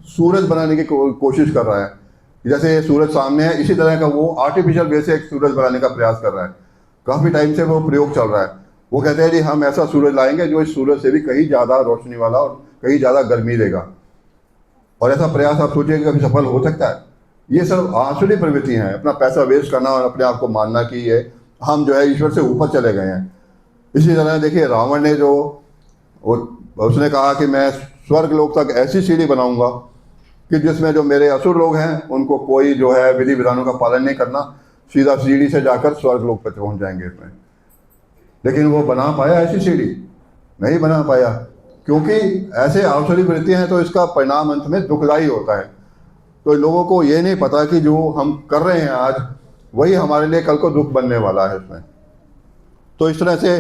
सूरज बनाने की कोशिश कर रहा है, जैसे ये सूरज सामने है इसी तरह का वो आर्टिफिशियल वे से एक सूरज बनाने का प्रयास कर रहा है। काफ़ी टाइम से वो प्रयोग चल रहा है। वो कहते हैं जी हम ऐसा सूरज लाएंगे जो इस सूरज से भी कहीं ज़्यादा रोशनी वाला और कहीं ज़्यादा गर्मी देगा। और ऐसा प्रयास आप सोचिए कभी सफल हो सकता है? ये सब आसुरी प्रवृत्ति हैं, अपना पैसा वेस्ट करना और अपने आप को मानना कि ये हम जो है ईश्वर से ऊपर चले गए हैं। इसी तरह देखिए रावण ने जो उसने कहा कि मैं स्वर्ग लोक तक ऐसी सीढ़ी बनाऊंगा कि जिसमें जो मेरे असुर लोग हैं उनको कोई जो है विधि विधानों का पालन नहीं करना, सीधा सीढ़ी से जाकर स्वर्ग लोक तक पहुंच जाएंगे इसमें। लेकिन वो बना पाया ऐसी सीढ़ी? नहीं बना पाया, क्योंकि ऐसे आसुरी वृत्ति हैं, तो इसका परिणाम अंत में दुखदायी होता है। तो लोगों को ये नहीं पता कि जो हम कर रहे हैं आज, वही हमारे लिए कल को दुख बनने वाला है इसमें। तो इस तरह से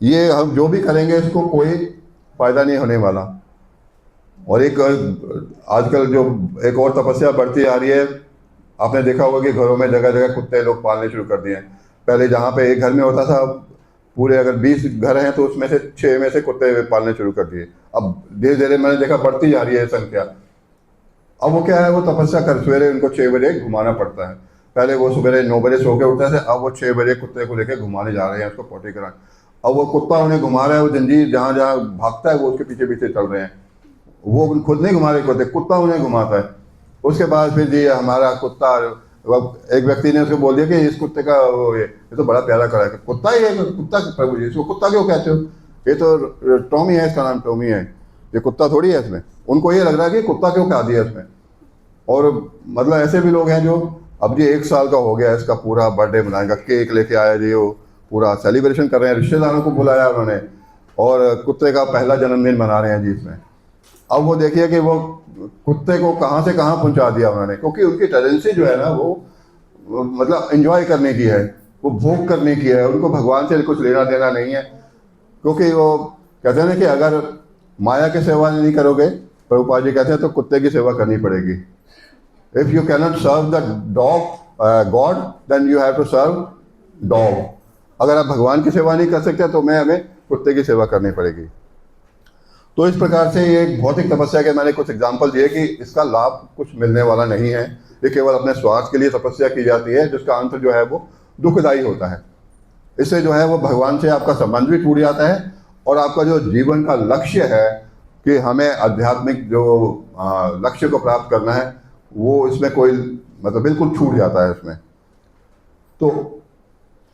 ये हम जो भी करेंगे इसको कोई फ़ायदा नहीं होने वाला। और एक आजकल जो एक और तपस्या बढ़ती आ रही है, आपने देखा होगा कि घरों में जगह जगह कुत्ते लोग पालने शुरू कर दिए हैं। पहले जहाँ पे एक घर में होता था, पूरे अगर 20 घर हैं तो उसमें से 6 में से कुत्ते पालने शुरू कर दिए। अब धीरे धीरे मैंने देखा बढ़ती जा रही है संख्या। अब वो क्या है, वो तपस्या कर, सवेरे उनको 6 बजे घुमाना पड़ता है। पहले वो सवेरे 9 बजे सो के उठते थे, अब वो 6 बजे कुत्ते को लेकर घुमाने जा रहे हैं, उसको पोटी कराने। अब वो कुत्ता उन्हें घुमा रहा है, वो जंजीर जहाँ जहाँ भागता है वो उसके पीछे पीछे चल रहे हैं। वो खुद नहीं घुमा रहे होते, कुत्ता उन्हें घुमाता है। उसके बाद फिर जी हमारा कुत्ता, एक व्यक्ति ने उसको बोल दिया कि इस कुत्ते का ये तो बड़ा प्यारा करा है, कुत्ता ही है, कुत्ता प्रभु जी इसको कुत्ता क्यों कहते हो, ये तो टॉमी है, इसका नाम टॉमी है, ये कुत्ता थोड़ी है इसमें। उनको ये लग रहा है कि कुत्ता क्यों कहा दिया इसमें। और मतलब ऐसे भी लोग हैं जो अब जी 1 साल का हो गया, इसका पूरा बर्थडे मनाएगा, केक लेके आया जी, वो पूरा सेलिब्रेशन कर रहे हैं, रिश्तेदारों को बुलाया उन्होंने, और कुत्ते का पहला जन्मदिन मना रहे हैं जी इसमें। अब वो देखिए कि वो कुत्ते को कहाँ से कहाँ पहुँचा दिया उन्होंने, क्योंकि उनकी टेंडेंसी जो है ना वो मतलब एंजॉय करने की है, वो भोग करने की है, उनको भगवान से कुछ लेना देना नहीं है। क्योंकि वो कहते हैं ना कि अगर माया की सेवा नहीं करोगे, प्रभुपाद जी कहते हैं, तो कुत्ते की सेवा करनी पड़ेगी। If you cannot serve the dog god then you have to serve dog. अगर आप भगवान की सेवा नहीं कर सकते तो हमें कुत्ते की सेवा करनी पड़ेगी। तो इस प्रकार से ये एक भौतिक तपस्या के मैंने कुछ एग्जाम्पल दिए कि इसका लाभ कुछ मिलने वाला नहीं है। ये केवल अपने स्वार्थ के लिए तपस्या की जाती है, जिसका अंत जो है वो दुखदायी होता है। इससे जो है वो भगवान से आपका संबंध भी टूट जाता है, और आपका जो जीवन का लक्ष्य है कि हमें आध्यात्मिक जो लक्ष्य को प्राप्त करना है, वो इसमें कोई मतलब बिल्कुल छूट जाता है इसमें। तो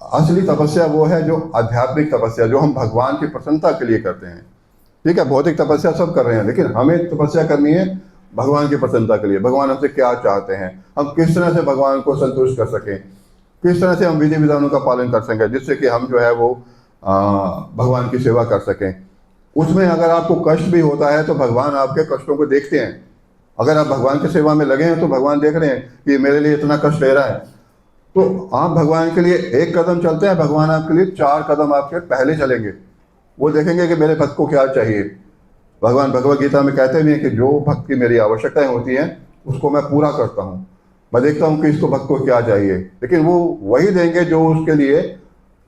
असली तपस्या वो है जो आध्यात्मिक तपस्या, जो हम भगवान की प्रसन्नता के लिए करते हैं। ठीक है, भौतिक तपस्या सब कर रहे हैं, लेकिन हमें तपस्या करनी है भगवान की प्रसन्नता के लिए। भगवान हमसे क्या चाहते हैं, हम किस तरह से भगवान को संतुष्ट कर सकें, किस तरह से हम विधि विधानों का पालन कर सकें, जिससे कि हम जो है वो भगवान की सेवा कर सकें। उसमें अगर आपको कष्ट भी होता है तो भगवान आपके कष्टों को देखते हैं। अगर आप भगवान की सेवा में लगे हैं तो भगवान देख रहे हैं कि मेरे लिए इतना कष्ट ले रहा है, तो आप भगवान के लिए 1 कदम चलते हैं, भगवान आपके लिए 4 कदम आपके पहले चलेंगे। वो देखेंगे कि मेरे भक्त को क्या चाहिए। भगवान भगवद गीता में कहते भी हैं कि जो भक्त की मेरी आवश्यकताएं होती हैं उसको मैं पूरा करता हूँ। मैं देखता हूँ कि इसको भक्त को क्या चाहिए, लेकिन वो वही देंगे जो उसके लिए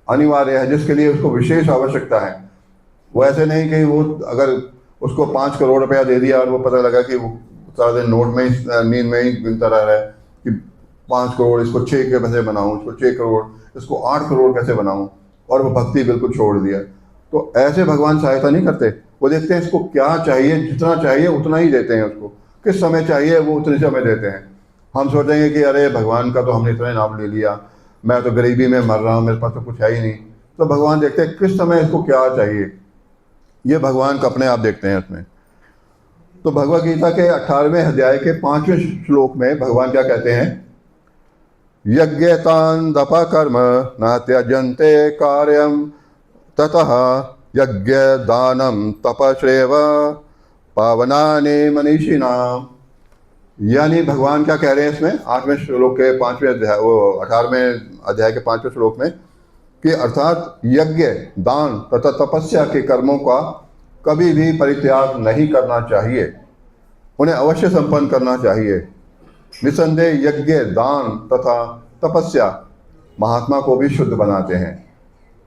अनिवार्य है, जिसके लिए उसको विशेष आवश्यकता है। वो ऐसे नहीं कि वो अगर उसको 5 करोड़ रुपया दे दिया और वो पता लगा कि वो सारा दिन नोट में ही, नींद में ही गिनता रह रहा है कि 5 करोड़ इसको 6 के कैसे बनाऊँ, इसको 6 करोड़, इसको 8 करोड़ कैसे बनाऊँ, और वो भक्ति बिल्कुल छोड़ दिया। तो ऐसे भगवान सहायता नहीं करते। वो देखते हैं इसको क्या चाहिए, जितना चाहिए उतना ही देते हैं, उसको किस समय चाहिए वो उतने समय देते हैं। हम सोचेंगे कि अरे भगवान का तो हमने इतना नाम ले लिया, मैं तो गरीबी में मर रहा हूँ, मेरे पास तो कुछ है ही नहीं। तो भगवान देखते हैं किस समय इसको क्या चाहिए। ये भगवान को अपने आप देखते हैं इसमें। तो भगवद गीता के 18वें अध्याय के 5वें श्लोक में भगवान क्या कहते हैं? यज्ञतान दप कर्म न त्यजन्ते कार्यम ततः यज्ञ दानम तपश्रेव पावनानि मनीषिणाम। यानी भगवान क्या कह रहे हैं इसमें 8वें श्लोक के 5वें अध्याय 18वें अध्याय के 5वें श्लोक में कि अर्थात यज्ञ दान तथा तपस्या के कर्मों का कभी भी परित्याग नहीं करना चाहिए, उन्हें अवश्य संपन्न करना चाहिए। निसंदेह यज्ञ दान तथा तपस्या महात्मा को भी शुद्ध बनाते हैं।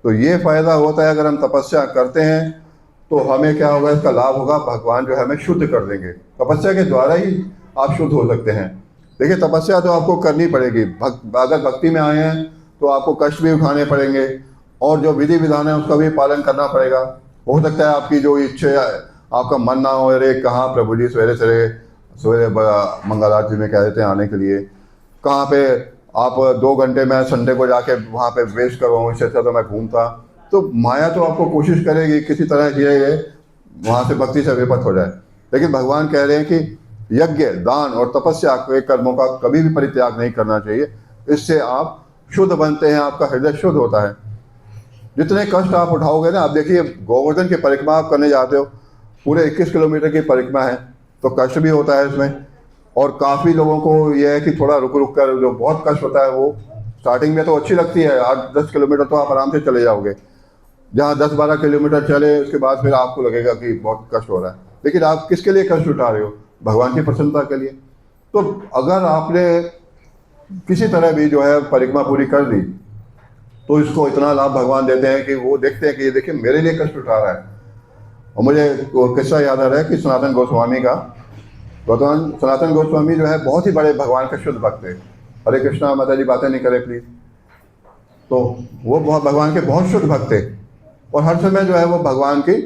तो ये फायदा होता है, अगर हम तपस्या करते हैं तो हमें क्या होगा, इसका लाभ होगा, भगवान जो है हमें शुद्ध कर देंगे। तपस्या के द्वारा ही आप शुद्ध हो सकते हैं। देखिए तपस्या तो आपको करनी पड़ेगी, अगर भक्ति में आए हैं तो आपको कष्ट भी उठाने पड़ेंगे और जो विधि विधान है उसका भी पालन करना पड़ेगा। हो सकता है आपकी जो इच्छा है, आपका मन ना हो, अरे कहाँ प्रभु जी सवेरे मंगल आरती में कह देते हैं आने के लिए, कहाँ पे आप 2 घंटे में संडे को जाके वहाँ पे वेस्ट करवाऊँ, इससे अच्छा तो मैं घूमता। तो माया तो आपको कोशिश करेगी किसी तरह ये वहाँ से भक्ति से विपत हो जाए। लेकिन भगवान कह रहे हैं कि यज्ञ दान और तपस्या के कर्मों का कभी भी परित्याग नहीं करना चाहिए, इससे आप शुद्ध बनते हैं, आपका हृदय शुद्ध होता है। जितने कष्ट आप उठाओगे ना, आप देखिए गोवर्धन की परिक्रमा आप करने जाते हो, पूरे 21 किलोमीटर की परिक्रमा है, तो कष्ट भी होता है इसमें। और काफ़ी लोगों को यह है कि थोड़ा रुक रुक कर जो बहुत कष्ट होता है, वो स्टार्टिंग में तो अच्छी लगती है, 8-10 किलोमीटर तो आप आराम से चले जाओगे। जहाँ 10-12 किलोमीटर चले उसके बाद फिर आपको लगेगा कि बहुत कष्ट हो रहा है, लेकिन आप किसके लिए कष्ट उठा रहे हो? भगवान की प्रसन्नता के लिए। तो अगर आपने किसी तरह भी जो है परिक्रमा पूरी कर दी तो इसको इतना लाभ भगवान देते हैं कि वो देखते हैं कि ये देखिए मेरे लिए कष्ट उठा रहा है। और मुझे किस्सा याद आ रहा है कि सनातन गोस्वामी का, सनातन गोस्वामी जो है बहुत ही बड़े भगवान के शुद्ध भक्त थे। हरे कृष्णा माता जी बातें नहीं करे प्लीज। तो वो बहुत भगवान के बहुत शुद्ध भक्त थे और हर समय जो है वो भगवान की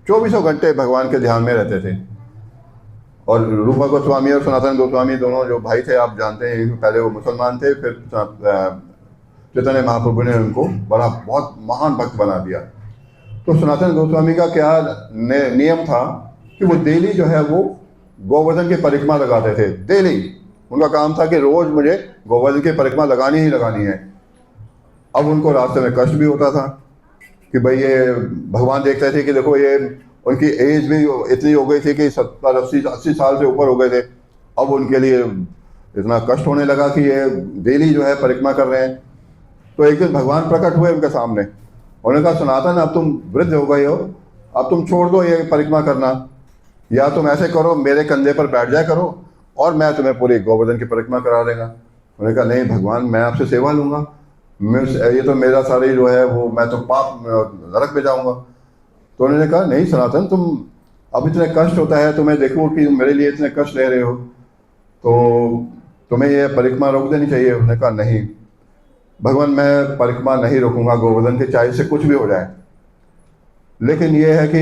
24 घंटे भगवान के ध्यान में रहते थे। और रूपा गोस्वामी और सनातन गोस्वामी दोनों जो भाई थे, आप जानते हैं, पहले वो मुसलमान थे, फिर चैतन्य महाप्रभु ने उनको बहुत महान भक्त बना दिया। तो सनातन गोस्वामी का क्या नियम था कि वो डेली जो है वो गोवर्धन की परिक्रमा लगाते थे। डेली उनका काम था कि रोज मुझे गोवर्धन की परिक्रमा लगानी ही लगानी है। अब उनको रास्ते में कष्ट भी होता था कि भाई ये भगवान देखते थे कि देखो ये उनकी एज भी इतनी हो गई थी कि 70-80 साल से ऊपर हो गए थे। अब उनके लिए इतना कष्ट होने लगा कि ये डेली जो है परिक्रमा कर रहे हैं। तो एक दिन भगवान प्रकट हुए उनके सामने, उन्होंने कहा सनातन अब तुम वृद्ध हो गए हो, अब तुम छोड़ दो ये परिक्रमा करना, या तुम ऐसे करो मेरे कंधे पर बैठ जाया करो और मैं तुम्हें पूरी गोवर्धन की परिक्रमा करा देगा। उन्होंने कहा नहीं भगवान, मैं आपसे सेवा लूँगा, ये तो मेरा सारी जो है वो मैं तो पाप नरक में जाऊँगा। तो उन्होंने कहा नहीं सनातन, तुम अब इतने कष्ट होता है, तुम्हें देखो कि मेरे लिए इतने कष्ट ले रहे हो, तो तुम्हें ये परिक्रमा रोक देनी चाहिए। उन्होंने कहा नहीं भगवान, मैं परिक्रमा नहीं रोकूंगा गोवर्धन के, चाहे से कुछ भी हो जाए, लेकिन ये है कि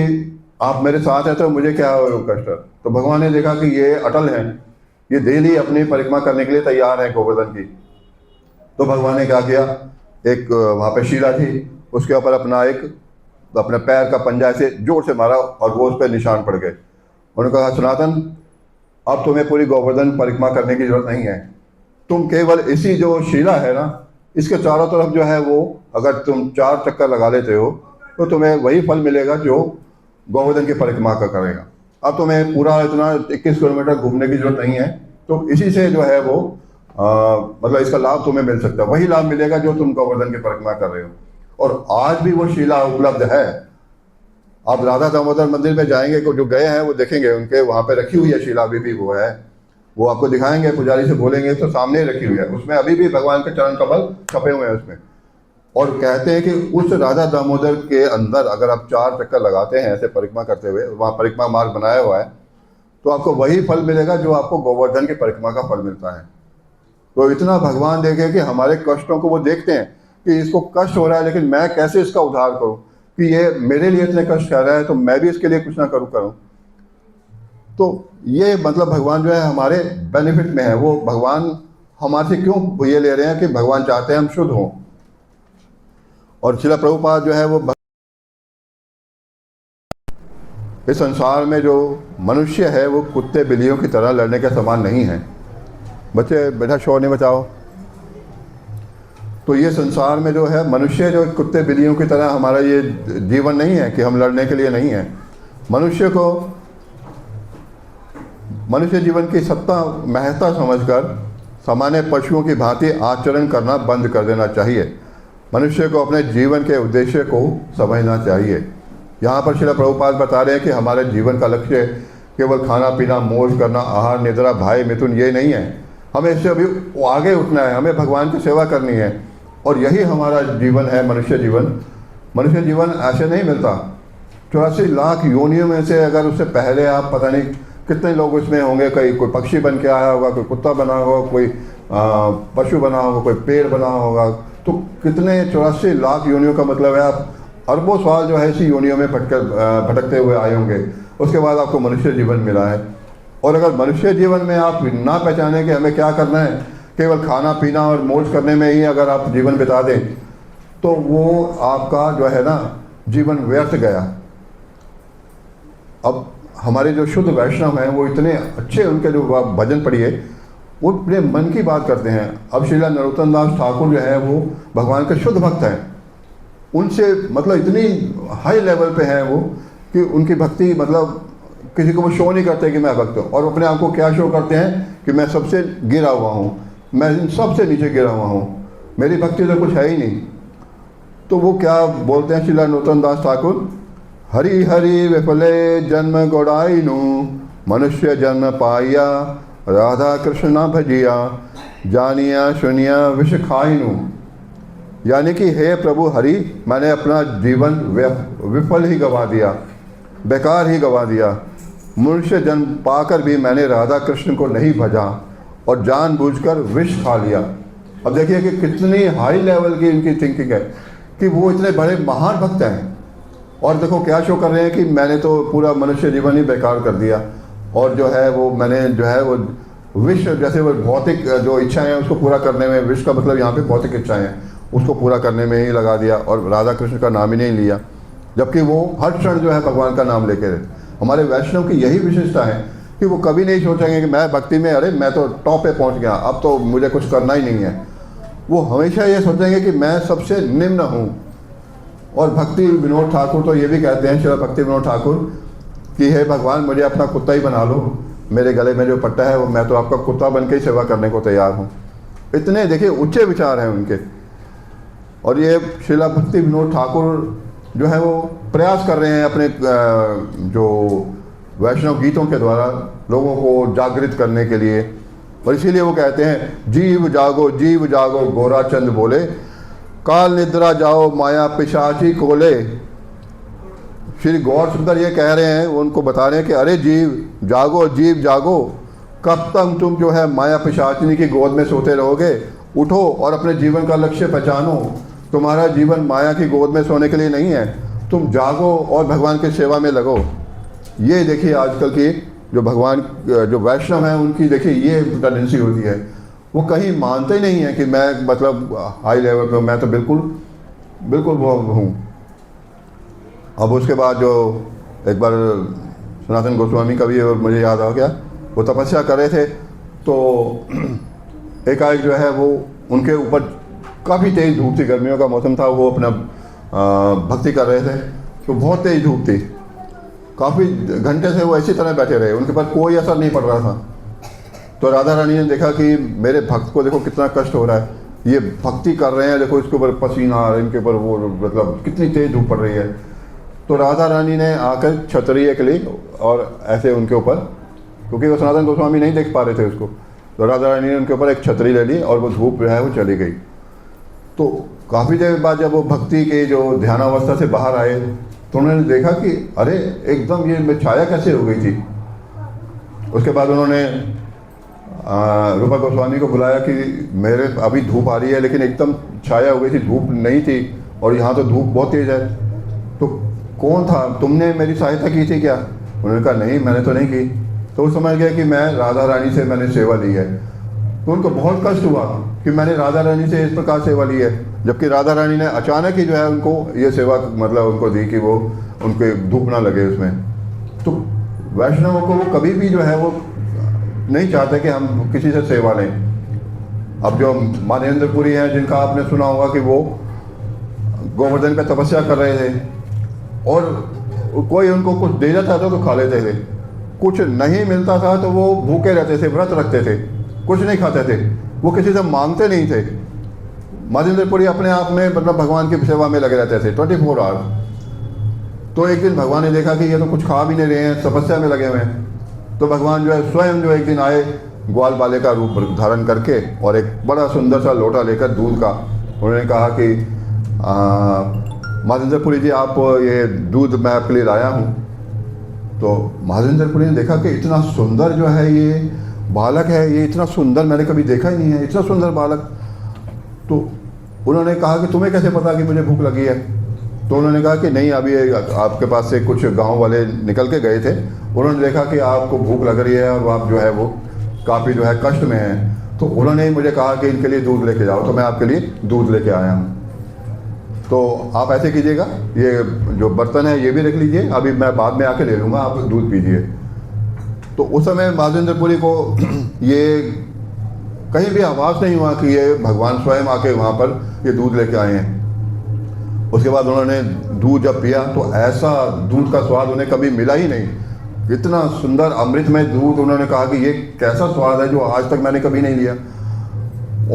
आप मेरे साथ हैं तो मुझे क्या कष्ट है। तो भगवान ने देखा कि ये अटल हैं, ये डेली अपनी परिक्रमा करने के लिए तैयार है गोवर्धन की। तो भगवान ने क्या किया, एक वहाँ पे शिला थी, उसके ऊपर अपने पैर का पंजा से जोर से मारा और वो उस पर निशान पड़ गए। उन्होंने कहा सनातन, अब तुम्हें पूरी गोवर्धन परिक्रमा करने की जरूरत नहीं है, तुम केवल इसी जो शिला है ना, इसके चारों तरफ जो है वो अगर तुम 4 चक्कर लगा लेते हो तो तुम्हें वही फल मिलेगा जो गोवर्धन की परिक्रमा का करेगा। अब तुम्हें पूरा इतना 21 किलोमीटर घूमने की जरूरत नहीं है, तो इसी से जो है वो मतलब इसका लाभ तुम्हें मिल सकता है, वही लाभ मिलेगा जो तुम गोवर्धन की परिक्रमा कर रहे हो। और आज भी वो शिला उपलब्ध है। आप राधा दामोदर मंदिर में जाएंगे, जो गए हैं वो देखेंगे, उनके वहाँ पे रखी हुई है शिला, अभी भी वो है, वो आपको दिखाएंगे, पुजारी से बोलेंगे तो सामने रखी हुई है, उसमें अभी भी भगवान के चरण कमल छपे हुए हैं उसमें। और कहते हैं कि उस राधा दामोदर के अंदर अगर आप 4 चक्कर लगाते हैं ऐसे परिक्रमा करते हुए, वहाँ परिक्रमा मार्ग बनाया हुआ है, तो आपको वही फल मिलेगा जो आपको गोवर्धन की परिक्रमा का फल मिलता है। तो इतना भगवान देखे कि हमारे कष्टों को वो देखते हैं कि इसको कष्ट हो रहा है, लेकिन मैं कैसे इसका उद्धार करूं, कि ये मेरे लिए इतने कष्ट कर रहा है तो मैं भी इसके लिए कुछ ना करूं। तो ये मतलब भगवान जो है हमारे बेनिफिट में है। वो भगवान हमारे से क्यों ये ले रहे हैं कि भगवान चाहते हैं हम शुद्ध हों। और श्रील प्रभुपाद जो है वो इस संसार में जो मनुष्य है वो कुत्ते बिल्लियों की तरह लड़ने के समान नहीं है। बच्चे बेटा शोर नहीं बचाओ। तो ये संसार में जो है मनुष्य जो कुत्ते बिल्लियों की तरह हमारा ये जीवन नहीं है कि हम लड़ने के लिए नहीं है। मनुष्य जीवन की सत्ता महत्ता समझकर सामान्य पशुओं की भांति आचरण करना बंद कर देना चाहिए। मनुष्य को अपने जीवन के उद्देश्य को समझना चाहिए। यहाँ पर श्रील प्रभुपाद बता रहे हैं कि हमारे जीवन का लक्ष्य केवल खाना पीना मौज करना आहार निद्रा भाई मिथुन ये नहीं है। हमें इससे अभी आगे उठना है, हमें भगवान की सेवा करनी है और यही हमारा जीवन है मनुष्य जीवन। मनुष्य जीवन ऐसे नहीं मिलता। 84 लाख योनियों में से अगर उससे पहले आप पता नहीं कितने लोग उसमें होंगे, कोई पक्षी बन के आया होगा, कोई कुत्ता बना होगा, कोई पशु बना होगा, कोई पेड़ बना होगा, तो कितने 84 लाख योनियों का मतलब है आप अरबों साल जो है इसी योनियों में भटकते हुए आए होंगे। उसके बाद आपको मनुष्य जीवन मिला है। और अगर मनुष्य जीवन में आप ना पहचाने कि हमें क्या करना है, केवल खाना पीना और मौज करने में ही अगर आप जीवन बिता दें तो वो आपका जो है ना जीवन व्यर्थ गया। अब हमारे जो शुद्ध वैष्णव हैं वो इतने अच्छे, उनके जो भजन पढ़िए वो अपने मन की बात करते हैं। अब श्रील नरोत्तम दास ठाकुर जो है वो भगवान के शुद्ध भक्त हैं। उनसे मतलब इतनी हाई लेवल पे हैं वो कि उनकी भक्ति मतलब किसी को वो शो नहीं करते कि मैं भक्त हूँ, और अपने आप को क्या शो करते हैं कि मैं सबसे गिरा हुआ हूँ, मैं इन सबसे नीचे गिरा हुआ हूँ, मेरी भक्ति तो कुछ है ही नहीं। तो वो क्या बोलते हैं श्रील नरोत्तम दास ठाकुर, हरि हरि विफले जन्म गोड़ाइनु मनुष्य जन्म पाइया राधा कृष्ण भजिया जानिया सुनिया विष खाइनु। यानी कि हे प्रभु हरि, मैंने अपना जीवन विफल ही गंवा दिया, बेकार ही गंवा दिया। मनुष्य जन्म पाकर भी मैंने राधा कृष्ण को नहीं भजा और जानबूझकर विष खा लिया। अब देखिए कि कितनी हाई लेवल की इनकी थिंकिंग है कि वो इतने बड़े महान भक्त हैं और देखो क्या शो कर रहे हैं कि मैंने तो पूरा मनुष्य जीवन ही बेकार कर दिया और जो है वो मैंने जो है वो विष, जैसे वो भौतिक जो इच्छाएं हैं उसको पूरा करने में, विष का मतलब यहाँ पे भौतिक इच्छाएं हैं, उसको पूरा करने में ही लगा दिया और राधा कृष्ण का नाम ही नहीं लिया, जबकि वो हर क्षण जो है भगवान का नाम लेके रहे। हमारे वैष्णव की यही विशेषता है कि वो कभी नहीं सोचेंगे कि मैं भक्ति में अरे मैं तो टॉप पे पहुँच गया, अब तो मुझे कुछ करना ही नहीं है। वो हमेशा ये सोचेंगे कि मैं सबसे निम्न हूँ। और भक्ति विनोद ठाकुर तो ये भी कहते हैं, श्री भक्ति विनोद ठाकुर, कि हे भगवान मुझे अपना कुत्ता ही बना लो, मेरे गले में जो पट्टा है वो मैं तो आपका कुत्ता बन के ही सेवा करने को तैयार हूँ। इतने देखिए ऊंचे विचार हैं उनके। और ये श्रीला भक्ति विनोद ठाकुर जो है वो प्रयास कर रहे हैं अपने जो वैष्णव गीतों के द्वारा लोगों को जागृत करने के लिए। और इसीलिए वो कहते हैं जीव जागो गोरा चंद बोले, काल निद्रा जाओ माया पिशाची कोले। श्री गौर सुंदर ये कह रहे हैं, उनको बता रहे हैं कि अरे जीव जागो, कब तक तुम जो है माया पिशाचिनी की गोद में सोते रहोगे। उठो और अपने जीवन का लक्ष्य पहचानो। तुम्हारा जीवन माया की गोद में सोने के लिए नहीं है, तुम जागो और भगवान की सेवा में लगो। ये देखिए आजकल की जो भगवान जो वैष्णव हैं उनकी देखिए ये टेंडेंसी होती है, वो कहीं मानते ही नहीं है कि मैं मतलब हाई लेवल पे, मैं तो बिल्कुल वो हूँ। अब उसके बाद जो एक बार सनातन गोस्वामी का भी मुझे याद आ गया, वो तपस्या कर रहे थे तो एकाएक जो है वो उनके ऊपर काफ़ी तेज़ धूप थी, गर्मियों का मौसम था, वो अपना भक्ति कर रहे थे तो बहुत तेज़ धूप थी, काफ़ी घंटे से वो इसी तरह बैठे रहे, उनके पर कोई असर नहीं पड़ रहा था। तो राधा रानी ने देखा कि मेरे भक्त को देखो कितना कष्ट हो रहा है, ये भक्ति कर रहे हैं, देखो इसके ऊपर पसीना आ रहा है, इनके ऊपर वो मतलब कितनी तेज़ धूप पड़ रही है। तो राधा रानी ने आकर छतरी एक ली और ऐसे उनके ऊपर, क्योंकि वो सनातन गोस्वामी नहीं देख पा रहे थे उसको, तो राधा रानी ने उनके ऊपर एक छतरी ले ली और वो धूप जो है वो चली गई। तो काफ़ी देर बाद जब वो भक्ति के जो ध्यानावस्था से बाहर आए तो उन्होंने देखा कि अरे एकदम ये छाया कैसे हो गई थी। उसके बाद उन्होंने रूपा गोस्वामी को बुलाया कि मेरे अभी धूप आ रही है लेकिन एकदम छाया हो गई थी, धूप नहीं थी और यहाँ तो धूप बहुत तेज़ है, तो कौन था, तुमने मेरी सहायता की थी क्या? उन्होंने कहा नहीं मैंने तो नहीं की। तो वो समझ गया कि मैं राधा रानी से मैंने सेवा ली है। तो उनको बहुत कष्ट हुआ कि मैंने राधा रानी से इस प्रकार सेवा ली है, जबकि राधा रानी ने अचानक ही जो है उनको ये सेवा मतलब उनको दी कि वो उनके धूप ना लगे उसमें। तो वैष्णवों को वो कभी भी जो है वो नहीं चाहते कि हम किसी से सेवा लें। अब जो मानेंद्रपुरी हैं, जिनका आपने सुना होगा कि वो गोवर्धन पे तपस्या कर रहे थे और कोई उनको कुछ दे जाता था तो खा लेते थे, कुछ नहीं मिलता था तो वो भूखे रहते थे, व्रत रखते थे, कुछ नहीं खाते थे, वो किसी से मांगते नहीं थे। मानेंद्रपुरी अपने आप में मतलब भगवान की सेवा में लगे रहते थे 24 आवर्स। तो एक दिन भगवान ने देखा कि ये तो कुछ खा भी नहीं रहे हैं, तपस्या में लगे हुए हैं। तो भगवान जो है स्वयं जो एक दिन आए ग्वाल बाले का रूप धारण करके और एक बड़ा सुंदर सा लोटा लेकर दूध का, उन्होंने कहा कि मानेंद्रपुरी जी आप ये दूध मैं आपके लिए लाया हूँ। तो मानेंद्रपुरी ने देखा कि इतना सुंदर जो है ये बालक है, ये इतना सुंदर मैंने कभी देखा ही नहीं है, इतना सुंदर बालक। तो उन्होंने कहा कि तुम्हें कैसे पता कि मुझे भूख लगी है? तो उन्होंने कहा कि नहीं, अभी आपके पास से कुछ गांव वाले निकल के गए थे, उन्होंने देखा कि आपको भूख लग रही है और आप जो है वो काफ़ी जो है कष्ट में हैं, तो उन्होंने मुझे कहा कि इनके लिए दूध लेके जाओ, तो मैं आपके लिए दूध लेके आया हूँ। तो आप ऐसे कीजिएगा, ये जो बर्तन है ये भी रख लीजिए, अभी मैं बाद में आके ले लूँगा, आप दूध पीजिए। तो उस समय मानेंद्रपुरी को ये कहीं भी आवाज़ नहीं हुआ कि ये भगवान स्वयं आके वहाँ पर ये दूध लेके आए हैं। उसके बाद उन्होंने दूध जब पिया तो ऐसा दूध का स्वाद उन्हें कभी मिला ही नहीं, इतना सुंदर अमृतमय दूध। उन्होंने कहा कि ये कैसा स्वाद है जो आज तक मैंने कभी नहीं लिया,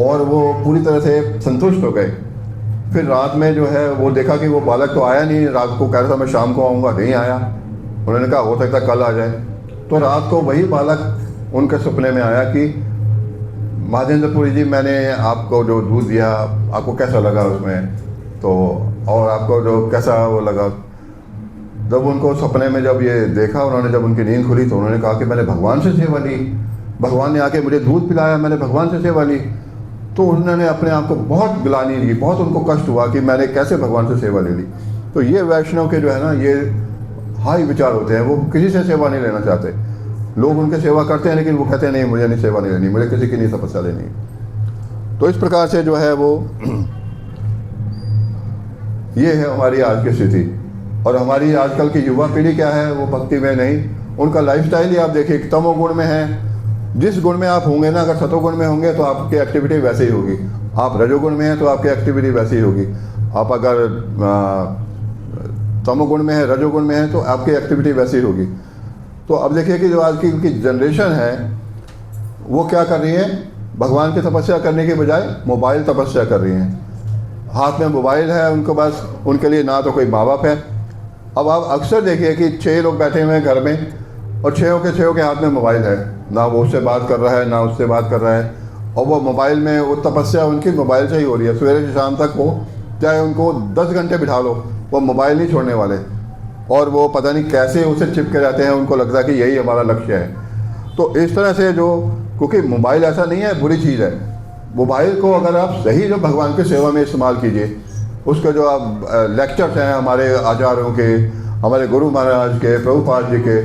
और वो पूरी तरह से संतुष्ट हो गए। फिर रात में जो है वो देखा कि वो बालक तो आया नहीं, रात को कह रहा था मैं शाम को आऊँगा, नहीं आया। उन्होंने कहा हो सकता कल आ जाए। तो रात को वही बालक उनके सपने में आया कि मानेंद्रपुरी जी मैंने आपको जो दूध दिया आपको कैसा लगा उसमें, तो और आपको जो कैसा वो लगा। जब उनको सपने में जब ये देखा उन्होंने, जब उनकी नींद खुली तो उन्होंने कहा कि मैंने भगवान से सेवा ली, भगवान ने आके मुझे दूध पिलाया, मैंने भगवान से सेवा ली। तो उन्होंने अपने आप को बहुत ग्लानि दी, बहुत उनको कष्ट हुआ कि मैंने कैसे भगवान से सेवा ले ली। तो ये वैष्णव के जो है ना ये हाई विचार होते हैं, वो किसी से सेवा नहीं लेना चाहते। लोग उनके सेवा करते हैं लेकिन वो कहते हैं नहीं मुझे नहीं सेवा नहीं लेनी, मुझे किसी की नहीं तपस्या लेनी। तो इस प्रकार से जो है वो ये है हमारी आज की स्थिति। और हमारी आजकल की युवा पीढ़ी क्या है, वो भक्ति में नहीं, उनका लाइफस्टाइल ही आप देखिए तमोगुण में है। जिस गुण में आप होंगे ना, अगर सतोगुण में होंगे तो आपकी एक्टिविटी वैसे ही होगी, आप रजोगुण में हैं तो आपकी एक्टिविटी वैसी ही होगी, आप अगर तमोगुण में है, रजोगुण में है तो आपकी एक्टिविटी वैसी होगी। तो अब देखिए कि जो आज की जनरेशन है वो क्या कर रही है, भगवान की तपस्या करने के बजाय मोबाइल तपस्या कर रही हैं। हाथ में मोबाइल है उनको, बस उनके लिए ना तो कोई माँ बाप है। अब आप अक्सर देखिए कि 6 लोग बैठे हुए हैं घर में और 6 के हाथ में मोबाइल है, ना वो उससे बात कर रहा है ना उससे बात कर रहा है, और वो मोबाइल में वो तपस्या उनकी मोबाइल से ही हो रही है। सवेरे से शाम तक वो चाहे उनको 10 घंटे बिठा लो वो मोबाइल नहीं छोड़ने वाले, और वो पता नहीं कैसे उसे चिपके रहते हैं, उनको लगता है कि यही हमारा लक्ष्य है। तो इस तरह से जो, क्योंकि मोबाइल ऐसा नहीं है बुरी चीज़ है, मोबाइल को अगर आप सही जो भगवान की सेवा में इस्तेमाल कीजिए, उसके जो आप लेक्चर्स हैं हमारे आचार्यों के, हमारे गुरु महाराज के, प्रभुपाद जी के,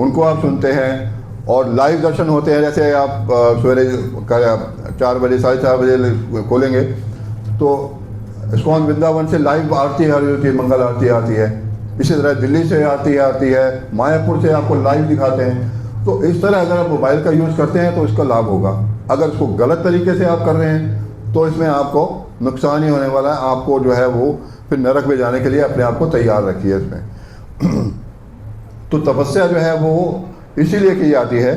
उनको आप सुनते हैं और लाइव दर्शन होते हैं। जैसे आप सवेरे 4 बजे 4:30 बजे खोलेंगे तो इस्कॉन वृंदावन से लाइव आरती आ रही होती है, मंगल आरती आती है। इसी तरह दिल्ली से आती है, मायापुर से आपको लाइव दिखाते हैं। तो इस तरह अगर आप मोबाइल का यूज़ करते हैं तो इसका लाभ होगा। अगर इसको गलत तरीके से आप कर रहे हैं तो इसमें आपको नुकसान ही होने वाला है। आपको जो है वो फिर नरक में जाने के लिए अपने आप को तैयार रखिए इसमें। तो तपस्या जो है वो इसीलिए की जाती है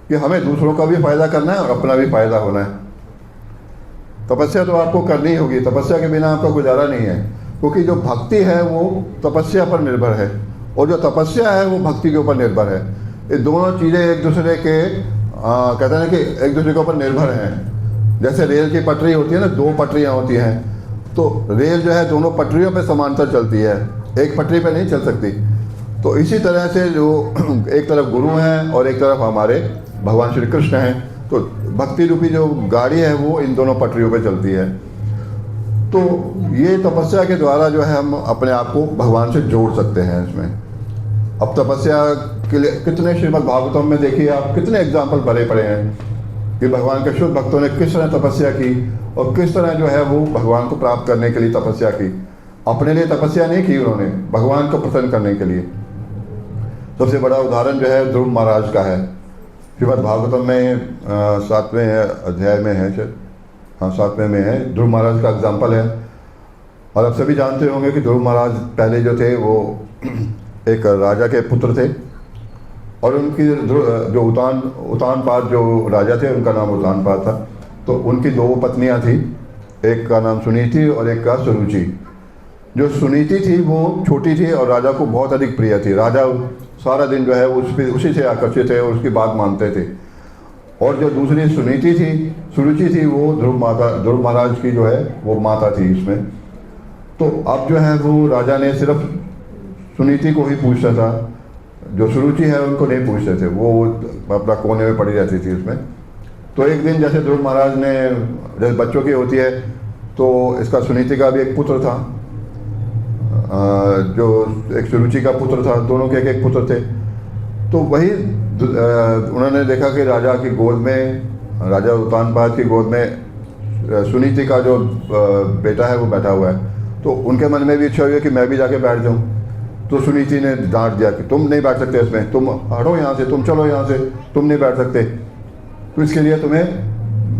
कि हमें दूसरों का भी फ़ायदा करना है और अपना भी फ़ायदा होना है। तपस्या तो आपको करनी होगी, तपस्या के बिना आपका गुजारा नहीं है, क्योंकि जो भक्ति है वो तपस्या पर निर्भर है और जो तपस्या है वो भक्ति के ऊपर निर्भर है। ये दोनों चीज़ें एक दूसरे के कहते हैं कि एक दूसरे के ऊपर निर्भर हैं। जैसे रेल की पटरी होती है ना, 2 पटरियाँ होती हैं, तो रेल जो है दोनों पटरियों पे समांतर चलती है, एक पटरी पे नहीं चल सकती। तो इसी तरह से जो एक तरफ गुरु हैं और एक तरफ हमारे भगवान श्री कृष्ण हैं, तो भक्ति रूपी जो गाड़ी है वो इन दोनों पटरियों पे चलती है। तो ये तपस्या के द्वारा जो है हम अपने आप को भगवान से जोड़ सकते हैं इसमें। अब तपस्या के लिए कितने श्रीमद् भागवतम में देखिए आप, कितने एग्जाम्पल भरे पड़े हैं कि भगवान के शुद्ध भक्तों ने किस तरह तपस्या की और किस तरह जो है वो भगवान को प्राप्त करने के लिए तपस्या की। अपने लिए तपस्या नहीं की उन्होंने, भगवान को प्रसन्न करने के लिए। सबसे बड़ा उदाहरण जो है ध्रुव महाराज का है। श्रीमद् भागवतम में 7वें अध्याय में है, शायद हाँ 7वें में है, ध्रुव महाराज का एग्जाम्पल है। और आप सभी जानते होंगे कि ध्रुव महाराज पहले जो थे वो एक राजा के पुत्र थे, और उनकी जो उतानपाद जो राजा थे उनका नाम उतानपाद था। तो उनकी 2 पत्नियां थी, एक का नाम सुनीति और एक का सुरुचि। जो सुनीति थी वो छोटी थी और राजा को बहुत अधिक प्रिय थी। राजा सारा दिन जो है उसी से आकर्षित थे और उसकी बात मानते थे। और जो दूसरी सुरुचि थी वो ध्रुव महाराज की जो है वो माता थी इसमें। तो अब जो है वो राजा ने सिर्फ सुनीति को ही पूछता था, जो सुरुचि है उनको नहीं पूछते थे, वो अपना कोने में पड़ी रहती थी उसमें। तो एक दिन जैसे ध्रुव महाराज ने, जैसे बच्चों की होती है, तो इसका सुनीति का भी एक पुत्र था, जो एक सुरुचि का पुत्र था, दोनों के एक पुत्र थे। तो वही उन्होंने देखा कि राजा की गोद में, राजा उतानपाद की गोद में सुनीति का जो बेटा है वो बैठा हुआ है। तो उनके मन में भी इच्छा हुई कि मैं भी जाके बैठ जाऊं। तो सुनीति ने डांट दिया कि तुम नहीं बैठ सकते इसमें, तुम हटो यहाँ से, तुम चलो यहाँ से, तुम नहीं बैठ सकते। तो इसके लिए तुम्हें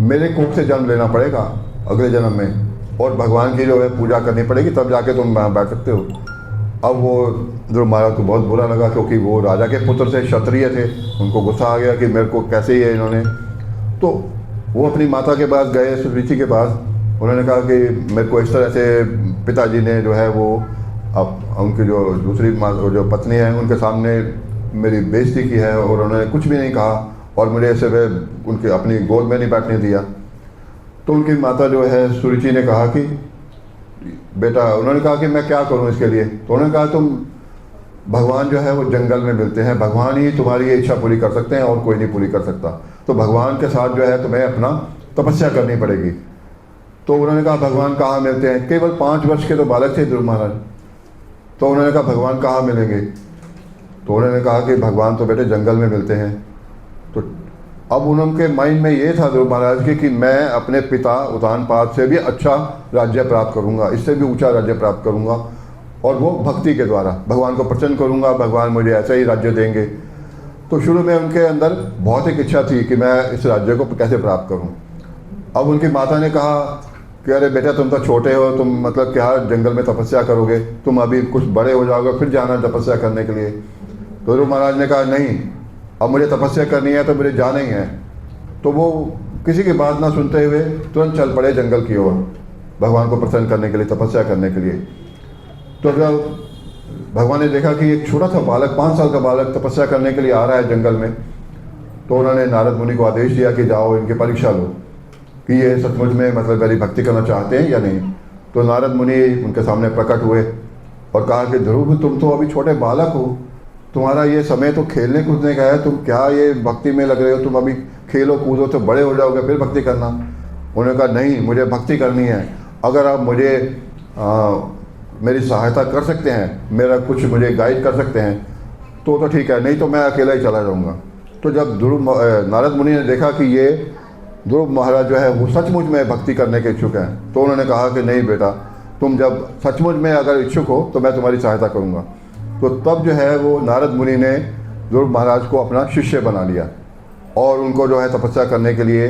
मेरे कोख से जन्म लेना पड़ेगा अगले जन्म में, और भगवान की जो है पूजा करनी पड़ेगी, तब जाके तुम बैठ सकते हो। अब वो ध्रुव महाराज को बहुत बुरा लगा, क्योंकि वो राजा के पुत्र से क्षत्रिय थे। उनको गुस्सा आ गया कि मेरे को कैसे ही है इन्होंने। तो वो अपनी माता के पास गए, सुरुचि के पास। उन्होंने कहा कि मेरे को इस तरह से पिताजी ने जो है वो अब उनकी जो दूसरी जो पत्नी है उनके सामने मेरी बेइज्जती की है, और उन्होंने कुछ भी नहीं कहा, और मुझे ऐसे उनके अपनी गोद में नहीं बैठने दिया। तो उनकी माता जो है सुरुचि ने कहा कि बेटा, उन्होंने कहा कि मैं क्या करूं इसके लिए। तो उन्होंने कहा तुम, भगवान जो है वो जंगल में मिलते हैं, भगवान ही तुम्हारी ये इच्छा पूरी कर सकते हैं और कोई नहीं पूरी कर सकता। तो भगवान के साथ जो है तुम्हें अपना तपस्या करनी पड़ेगी। तो उन्होंने कहा भगवान कहाँ मिलते हैं? केवल 5 वर्ष के तो बालक थे ध्रुव महाराज। तो उन्होंने कहा भगवान कहाँ मिलेंगे? तो उन्होंने कहा कि भगवान तो बेटे जंगल में मिलते हैं। तो अब उनके माइंड में ये था ध्रुव महाराज की कि मैं अपने पिता उतानपाद से भी अच्छा राज्य प्राप्त करूंगा, इससे भी ऊंचा राज्य प्राप्त करूंगा, और वो भक्ति के द्वारा भगवान को प्रसन्न करूंगा, भगवान मुझे ऐसा ही राज्य देंगे। तो शुरू में उनके अंदर बहुत एक इच्छा थी कि मैं इस राज्य को कैसे प्राप्त करूं। अब उनकी माता ने कहा कि अरे बेटा, तुम तो छोटे हो, तुम मतलब क्या जंगल में तपस्या करोगे, तुम अभी कुछ बड़े हो जाओगे फिर जाना तपस्या करने के लिए। तो ध्रुव महाराज ने कहा नहीं, अब मुझे तपस्या करनी है तो मुझे जाना ही है। तो वो किसी की बात ना सुनते हुए तुरंत चल पड़े जंगल की ओर, भगवान को प्रसन्न करने के लिए, तपस्या करने के लिए। तो जब भगवान ने देखा कि एक छोटा सा बालक, 5 साल का बालक तपस्या करने के लिए आ रहा है जंगल में, तो उन्होंने नारद मुनि को आदेश दिया कि जाओ इनकी परीक्षा लो कि ये सचमुच में मतलब मेरी भक्ति करना चाहते हैं या नहीं। तो नारद मुनि उनके सामने प्रकट हुए और कहा कि ध्रुव, तुम तो अभी छोटे बालक हो, तुम्हारा ये समय तो खेलने कूदने का है, तुम क्या ये भक्ति में लग रहे हो? तुम अभी खेलो कूदो तो बड़े हो जाओगे फिर भक्ति करना। उन्होंने कहा नहीं, मुझे भक्ति करनी है। अगर आप मुझे मेरी सहायता कर सकते हैं, मेरा कुछ मुझे गाइड कर सकते हैं तो ठीक है, नहीं तो मैं अकेला ही चला जाऊँगा। तो जब नारद मुनि ने देखा कि ये ध्रुव महाराज जो है वो सचमुच में भक्ति करने के इच्छुक हैं, तो उन्होंने कहा कि नहीं बेटा, तुम जब सचमुच में अगर इच्छुक हो तो मैं तुम्हारी सहायता करूँगा। तो तब जो है वो नारद मुनि ने ध्रुव महाराज को अपना शिष्य बना लिया और उनको जो है तपस्या करने के लिए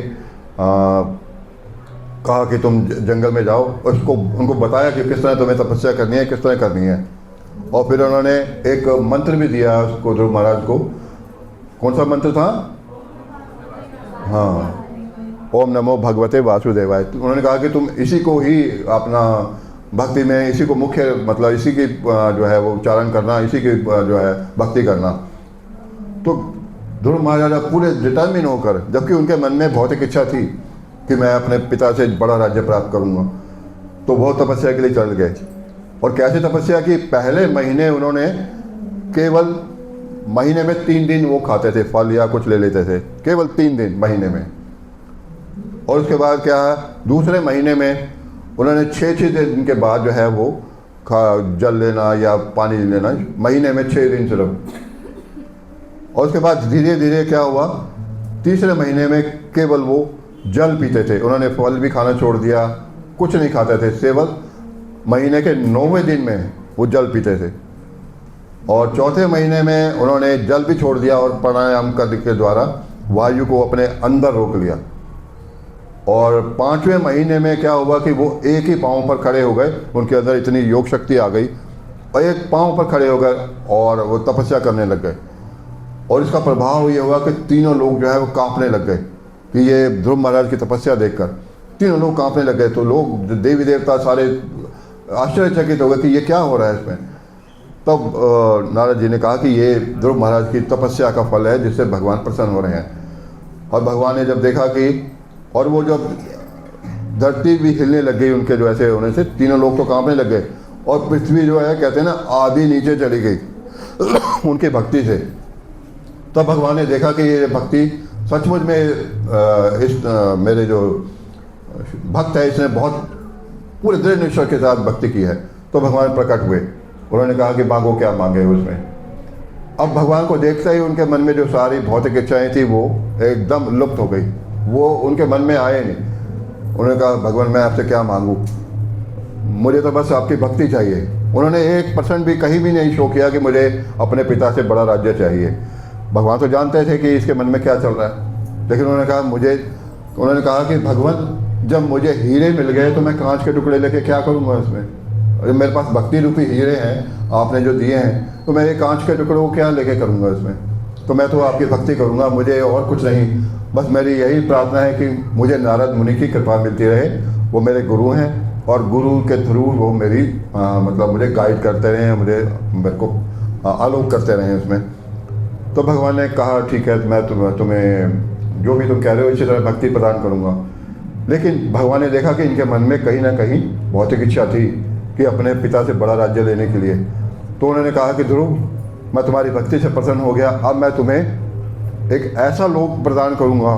कहा कि तुम जंगल में जाओ। उसको उनको बताया कि किस तरह तुम्हें तपस्या करनी है, किस तरह करनी है। और फिर उन्होंने एक मंत्र भी दिया उसको, ध्रुव महाराज को। कौन सा मंत्र था? हाँ, ओम नमो भगवते वासुदेवाय। उन्होंने कहा कि तुम इसी को ही अपना भक्ति में, इसी को मुख्य मतलब इसी की जो है वो उच्चारण करना, इसी की जो है भक्ति करना। तो ध्रुव महाराज पूरे डिटर्मिन होकर, जबकि उनके मन में बहुत एक इच्छा थी कि मैं अपने पिता से बड़ा राज्य प्राप्त करूंगा, तो वो तपस्या के लिए चल गए। और कैसे तपस्या की? पहले महीने उन्होंने केवल महीने में 3 दिन वो खाते थे, फल या कुछ ले लेते थे, केवल 3 दिन महीने में। और उसके बाद क्या, दूसरे महीने में उन्होंने 6 दिन के बाद जो है वो जल लेना या पानी लेना, महीने में 6 दिन सिर्फ। और उसके बाद धीरे धीरे क्या हुआ, तीसरे महीने में केवल वो जल पीते थे। उन्होंने फल भी खाना छोड़ दिया, कुछ नहीं खाते थे, केवल महीने के 9वें दिन में वो जल पीते थे। और चौथे महीने में उन्होंने जल भी छोड़ दिया और प्राणायाम करने के द्वारा वायु को अपने अंदर रोक लिया। और 5वें महीने में क्या हुआ कि वो एक ही पाँव पर खड़े हो गए, उनके अंदर इतनी योग शक्ति आ गई और एक पाँव पर खड़े हो गए और वो तपस्या करने लग गए। और इसका प्रभाव ये हुआ कि तीनों लोग जो है वो कांपने लग गए कि ये ध्रुव महाराज की तपस्या देखकर तीनों लोग कांपने लग गए। तो लोग देवी देवता सारे आश्चर्यचकित हो गए कि ये क्या हो रहा है इसमें। तब नारद जी ने कहा कि ये ध्रुव महाराज की तपस्या का फल है जिससे भगवान प्रसन्न हो रहे हैं। और भगवान ने जब देखा कि और वो जब धरती भी हिलने लग गई उनके जो ऐसे होने से, तीनों लोग तो कांपने लग गए और पृथ्वी जो है कहते हैं ना आधी नीचे चली गई उनकी भक्ति से। तब भगवान ने देखा कि ये भक्ति सचमुच में मेरे जो भक्त है इसने बहुत पूरे दृढ़ निश्चय के साथ भक्ति की है। तो भगवान प्रकट हुए, उन्होंने कहा कि मांगो क्या मांगे उसमें। अब भगवान को देखते ही उनके मन में जो सारी भौतिक इच्छाएं थी वो एकदम लुप्त हो गई, वो उनके मन में आए नहीं। उन्होंने कहा भगवान मैं आपसे क्या मांगूं, मुझे तो बस आपकी भक्ति चाहिए। उन्होंने 1% भी कहीं भी नहीं शो किया कि मुझे अपने पिता से बड़ा राज्य चाहिए। भगवान तो जानते थे कि इसके मन में क्या चल रहा है, लेकिन उन्होंने कहा कि भगवान जब मुझे हीरे मिल गए तो मैं कांच के टुकड़े लेके क्या करूँगा उसमें। अरे मेरे पास भक्ति रूपी हीरे हैं आपने जो दिए हैं, तो मैं ये कांच के टुकड़ों को क्या लेके करूँगा इसमें। तो मैं तो आपकी भक्ति करूँगा, मुझे और कुछ नहीं। बस मेरी यही प्रार्थना है कि मुझे नारद मुनि की कृपा मिलती रहे, वो मेरे गुरु हैं और गुरु के थ्रू वो मेरी मतलब मुझे गाइड करते रहें, मेरे को आलोक करते रहें उसमें। तो भगवान ने कहा ठीक है मैं तुम्हें जो भी तुम कह रहे हो इसी तरह भक्ति प्रदान करूँगा। लेकिन भगवान ने देखा कि इनके मन में कहीं ना कहीं भौतिक इच्छा थी कि अपने पिता से बड़ा राज्य लेने के लिए। तो उन्होंने कहा कि ध्रुव मैं तुम्हारी भक्ति से प्रसन्न हो गया, अब मैं तुम्हें एक ऐसा लोक प्रदान करूँगा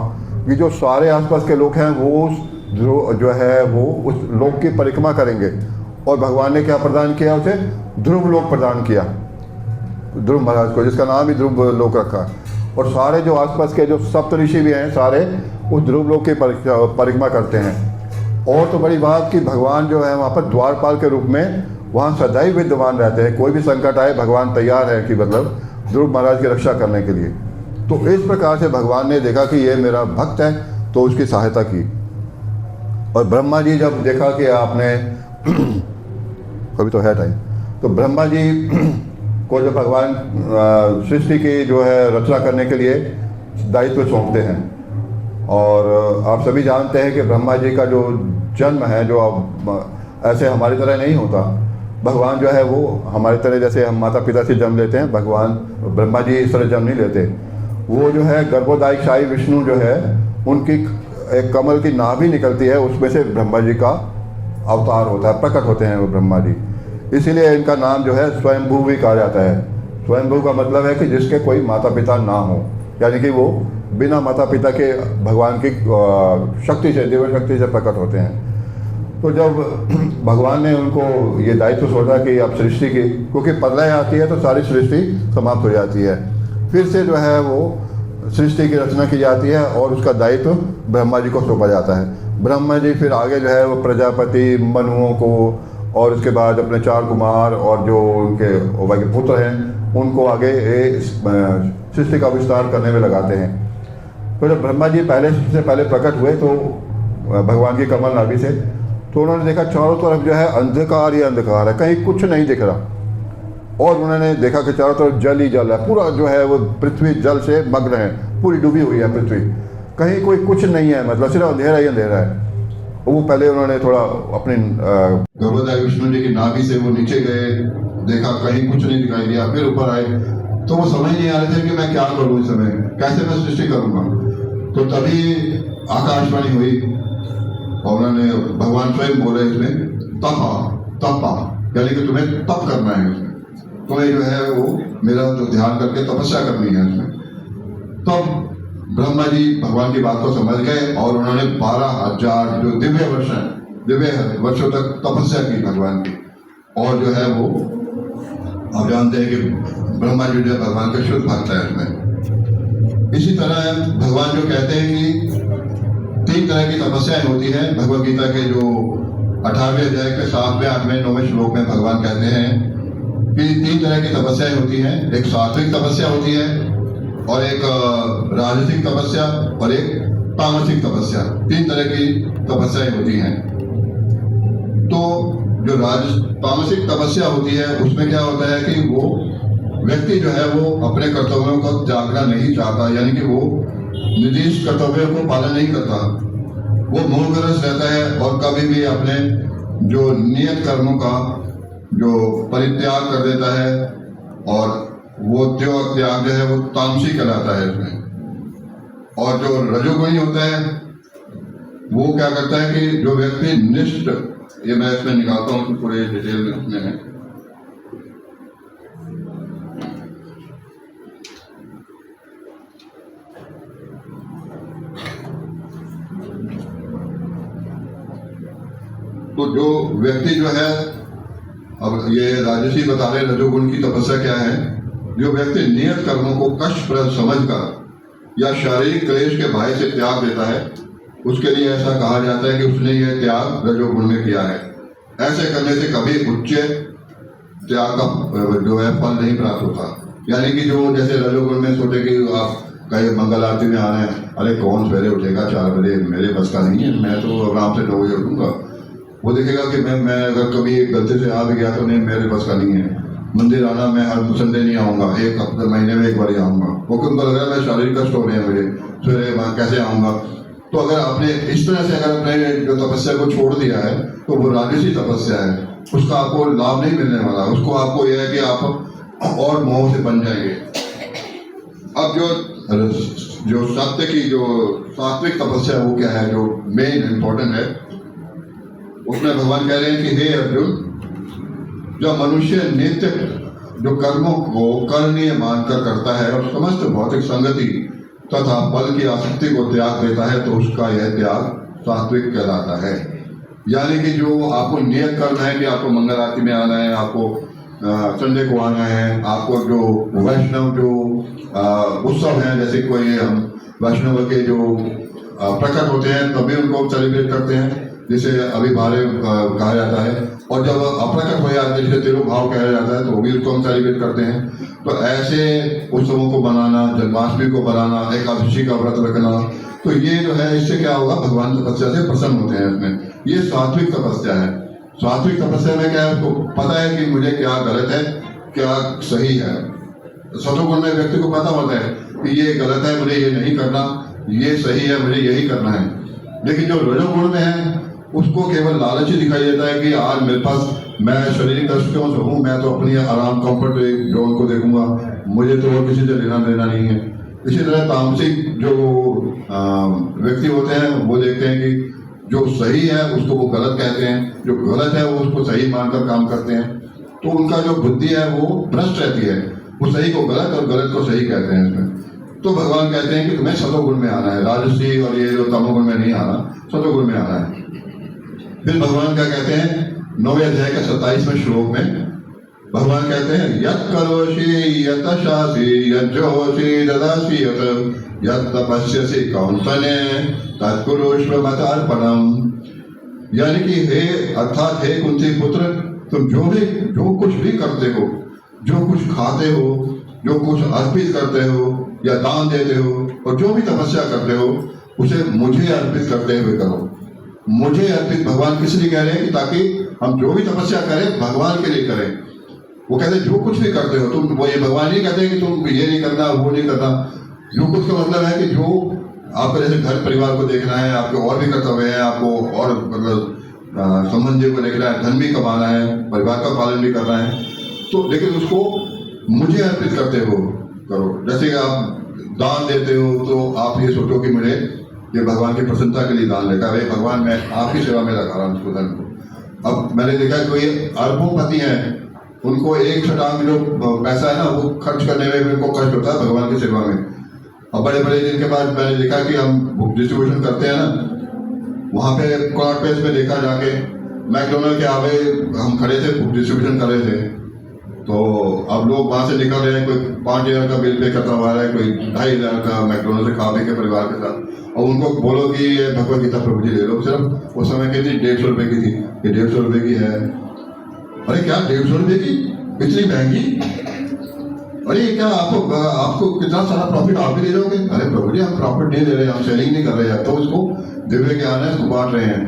कि जो सारे आसपास के लोग हैं वो जो है वो उस लोक की परिक्रमा करेंगे। और भगवान ने क्या प्रदान किया उसे, ध्रुव लोक प्रदान किया ध्रुव महाराज को, जिसका नाम ही ध्रुव लोक रखा। और सारे जो आसपास के जो सप्त ऋषि भी हैं सारे उस ध्रुव लोक की परिक्रमा करते हैं। और तो बड़ी बात कि भगवान जो है वहाँ पर द्वारपाल के रूप में वहाँ सदैव विद्यमान रहते हैं। कोई भी संकट आए भगवान तैयार है कि मतलब ध्रुव महाराज की रक्षा करने के लिए। तो इस प्रकार से भगवान ने देखा कि ये मेरा भक्त है तो उसकी सहायता की। और ब्रह्मा जी जब देखा कि आपने अभी तो है टाइम, तो ब्रह्मा जी को जब भगवान सृष्टि की जो है रचना करने के लिए दायित्व सौंपते हैं। और आप सभी जानते हैं कि ब्रह्मा जी का जो जन्म है जो अब ऐसे हमारी तरह नहीं होता। भगवान जो है वो हमारी तरह जैसे हम माता पिता से जन्म लेते हैं, भगवान ब्रह्मा जी इस तरह जन्म नहीं लेते। वो जो है गर्भोदायिक विष्णु जो है उनकी एक कमल की नाभि निकलती है, उसमें से ब्रह्मा जी का अवतार होता है, प्रकट होते हैं वो ब्रह्मा जी। इसीलिए इनका नाम जो है स्वयंभू भी कहा जाता है। स्वयंभू का मतलब है कि जिसके कोई माता पिता ना हो, यानी कि वो बिना माता पिता के भगवान की शक्ति से, दिव्य शक्ति से प्रकट होते हैं। तो जब भगवान ने उनको ये दायित्व सोचा कि अब सृष्टि की, क्योंकि प्रलय आती है तो सारी सृष्टि समाप्त हो जाती है, फिर से जो है वो सृष्टि की रचना की जाती है और उसका दायित्व ब्रह्मा जी को सौंपा जाता है। ब्रह्मा जी फिर आगे जो है वो प्रजापति, मनुओं को और उसके बाद अपने 4 कुमार और जो उनके पुत्र हैं उनको आगे सृष्टि का विस्तार करने में लगाते हैं। तो जब ब्रह्मा जी सबसे पहले प्रकट हुए तो भगवान की कमल नाभि से, तो उन्होंने देखा चारों तरफ जो है अंधकार ही अंधकार है, कहीं कुछ नहीं दिख रहा। और उन्होंने देखा कि चारों तरफ जल ही जल है, पूरा जो है वो पृथ्वी जल से मग्न है, पूरी डूबी हुई है पृथ्वी, कहीं कोई कुछ नहीं है, मतलब सिर्फ अंधेरा ही अंधेरा है। वो पहले उन्होंने थोड़ा अपने गर्भोदय विष्णु जी की नाभि से वो नीचे गए, देखा कहीं कुछ नहीं दिखाई दिया, फिर ऊपर आए तो वो समझ नहीं आ रहे थे कि मैं क्या करूँ इस समय, कैसे मैं सृष्टि करूँगा। तो तभी आकाशवाणी हुई और उन्होंने भगवान स्वयं बोले इसमें तपा, यानी कि तुम्हें तप करना है उसमें, तुम्हें जो है वो मेरा जो ध्यान करके तपस्या करनी है उसमें। तब ब्रह्मा जी भगवान की बात को समझ गए और उन्होंने 12,000 जो दिव्य वर्षों तक तपस्या की भगवान की। और जो है वो आप जानते हैं कि ब्रह्मा जी जो भगवान के शुद्ध भक्त है उसमें। इसी तरह भगवान जो कहते हैं कि 3 तरह की तपस्याएं होती हैं। भगवद गीता के जो 18वें अध्याय के 7वें, 8वें, 9वें श्लोक में भगवान कहते हैं कि 3 तरह की तपस्याएं होती हैं। एक सात्विक तपस्या होती है, और एक राजसिक तपस्या, और एक तामसिक तपस्या। 3 तरह की तपस्याएं होती हैं। तो जो तामसिक तपस्या होती है उसमें क्या होता है कि वो व्यक्ति जो है वो अपने कर्तव्यों को त्यागना नहीं चाहता, यानी कि वो निर्दिष्ट कर्तव्यों को पालन नहीं करता। वो मोहग्रस्त रहता है और कभी भी अपने जो नियत कर्मों का जो परित्याग कर देता है, और वो त्याग जो है वो तामसी कहलाता है इसमें। और जो रजोगुणी होता है वो क्या करता है कि जो व्यक्ति निष्ठ, ये मैं इसमें निकालता हूँ पूरे डिटेल में इसमें है। तो जो व्यक्ति जो है, अब ये राजसी बता रहे रजोगुण की तपस्या क्या है। जो व्यक्ति नियत कर्मों को कष्टप्रद समझकर या शारीरिक क्लेश के भय से त्याग देता है, उसके लिए ऐसा कहा जाता है कि उसने यह त्याग रजोगुण में किया है। ऐसे करने से कभी उच्च त्याग का जो है फल नहीं प्राप्त होता। यानी कि जो जैसे रजोगुण में सोचे कि आप कहीं मंगल आरती में आना है, अरे कौन सवेरे उठेगा 4 बजे, मेरे बस का नहीं है, मैं तो आराम से 9 बजे उठूंगा। वो देखेगा कि मैं अगर कभी गलती से आ भी गया तो नहीं, मेरे बस का नहीं है। मंदिर आना, मैं हर संडे नहीं आऊँगा, 1 हफ्ते महीने में 1 बार ही आऊँगा, क्योंकि उनको लग रहा है मैं शारीरिक कष्ट हो रहे हैं मेरे, सवेरे मैं कैसे आऊँगा। तो अगर आपने इस तरह से अगर अपने जो तपस्या को छोड़ दिया है तो वो राजसी तपस्या है, उसका आपको लाभ नहीं मिलने वाला। उसको आपको यह है कि आप और मोह से बन जाएंगे। अब जो सत्य की जो सात्विक तपस्या वो क्या है, जो मेन इम्पोर्टेंट है, उसमें भगवान कह रहे हैं कि हे अर्जुन, जब मनुष्य नित्य जो कर्मों को करणीय मानकर करता है और समस्त भौतिक संगति तथा बल की आसक्ति को त्याग देता है, तो उसका यह त्याग सात्विक कहलाता है। यानी कि जो आपको नियत करना है कि आपको मंगल आरती में आना है, आपको संडे को आना है, आपको जो वैष्णव जो उत्सव हैं, जैसे कोई हम वैष्णव के जो प्रकट होते हैं तभी उनको सेलिब्रेट करते हैं, जिसे अभी भारे कहा जाता है। और जब अप्रकट हो जाते हैं, जिसे तिरुभाव कहा जाता है, तो वो भी उसको हम सेलिब्रेट करते हैं। तो ऐसे उत्सवों को बनाना, जन्माष्टमी को बनाना, एकादशी का व्रत रखना, तो ये जो है इससे क्या होगा, भगवान तपस्या से प्रसन्न होते हैं। इसमें ये सात्विक तपस्या है। सात्विक तपस्या में क्या है, उसको पता है कि मुझे क्या गलत है, क्या सही है। सतोगुण में व्यक्ति को पता होता है कि ये गलत है, मुझे ये नहीं करना, ये सही है, मुझे यही करना है। लेकिन जो रजोगुण में है उसको केवल लालच ही दिखाई देता है कि आज मेरे पास, मैं शारीरिक कष्टों से हूँ, मैं तो अपनी आराम कंफर्ट जोन को देखूंगा, मुझे तो और किसी से लेना देना नहीं है। इसी तरह तामसिक जो व्यक्ति होते हैं वो देखते हैं कि जो सही है उसको वो गलत कहते हैं, जो गलत है वो उसको सही मानकर काम करते हैं। तो उनका जो बुद्धि है वो भ्रष्ट रहती है, वो सही को गलत और गलत को सही कहते हैं इसमें। तो भगवान कहते हैं कि तुम्हें सतोगुण में आना है, राजसी और ये जो तमोगुण में नहीं आना, सतोगुण में आना है। फिर भगवान क्या कहते हैं, 9वें अध्याय के 27वें श्लोक में भगवान कहते हैं, यत् करोषि यत् शासि यत् जोषि ददासि यत् तपस्यसि कौन्तेय तत्कुरुष्व मतार्पणम्। यानी कि हे, अर्थात हे कुंती पुत्र, तुम जो कुछ भी करते हो, जो कुछ खाते हो, जो कुछ अर्पित करते हो या दान देते हो, और जो भी तपस्या करते हो, उसे मुझे अर्पित करते हुए करो। मुझे अर्पित भगवान किस लिए कह रहे हैं कि ताकि हम जो भी तपस्या करें भगवान के लिए करें। वो कहते हैं जो कुछ भी करते हो तुम, वो ये भगवान नहीं कहते कि तुम ये नहीं करना, वो नहीं करना। जो कुछ का मतलब है कि जो आपको जैसे घर परिवार को देखना है, आपके और भी कर्तव्य है, आपको और मतलब संबंधियों को देखना है, धन भी कमाना है, परिवार का पालन भी करना है, तो लेकिन उसको मुझे अर्पित करते हो करो। जैसे कि आप दान देते हो तो आप ये सोचो कि मुझे ये भगवान की प्रसन्नता के लिए दान लेकर, अरे भगवान मैं आपकी सेवा में लगा रहा हूँ उसको धन को। अब मैंने देखा कोई अरबोपति हैं, उनको एक छटांग जो पैसा है ना वो खर्च करने में उनको कष्ट होता है भगवान की सेवा में। और बड़े बड़े जिनके पास मैंने देखा कि हम बुक डिस्ट्रीब्यूशन करते हैं ना, वहाँ पे कॉर्ट प्लेस में देखा जाके, मैकडोनल्ड के आगे हम खड़े थे, बुक डिस्ट्रीब्यूशन कर रहे थे। तो अब लोग वहाँ से निकल रहे हैं, कोई 5,000 का बिल पे करता हुआ है, कोई 2,500 का मैकडोनल्ड से खा पी के परिवार के साथ। और उनको बोलो कि ये भगवत गीता प्रभु जी ले लो, सिर्फ उस समय की थी 150 रुपये की थी, ये 150 रुपये की है। अरे क्या 150 रुपये की? इतनी महंगी, अरे क्या आपको कितना सारा प्रॉफिट आप भी ले जाओगे? अरे प्रभु जी हम प्रॉफिट नहीं ले रहे, हम सेलिंग नहीं कर रहे हैं, तो इसको दिव्य ज्ञान है, इसको बांट रहे हैं।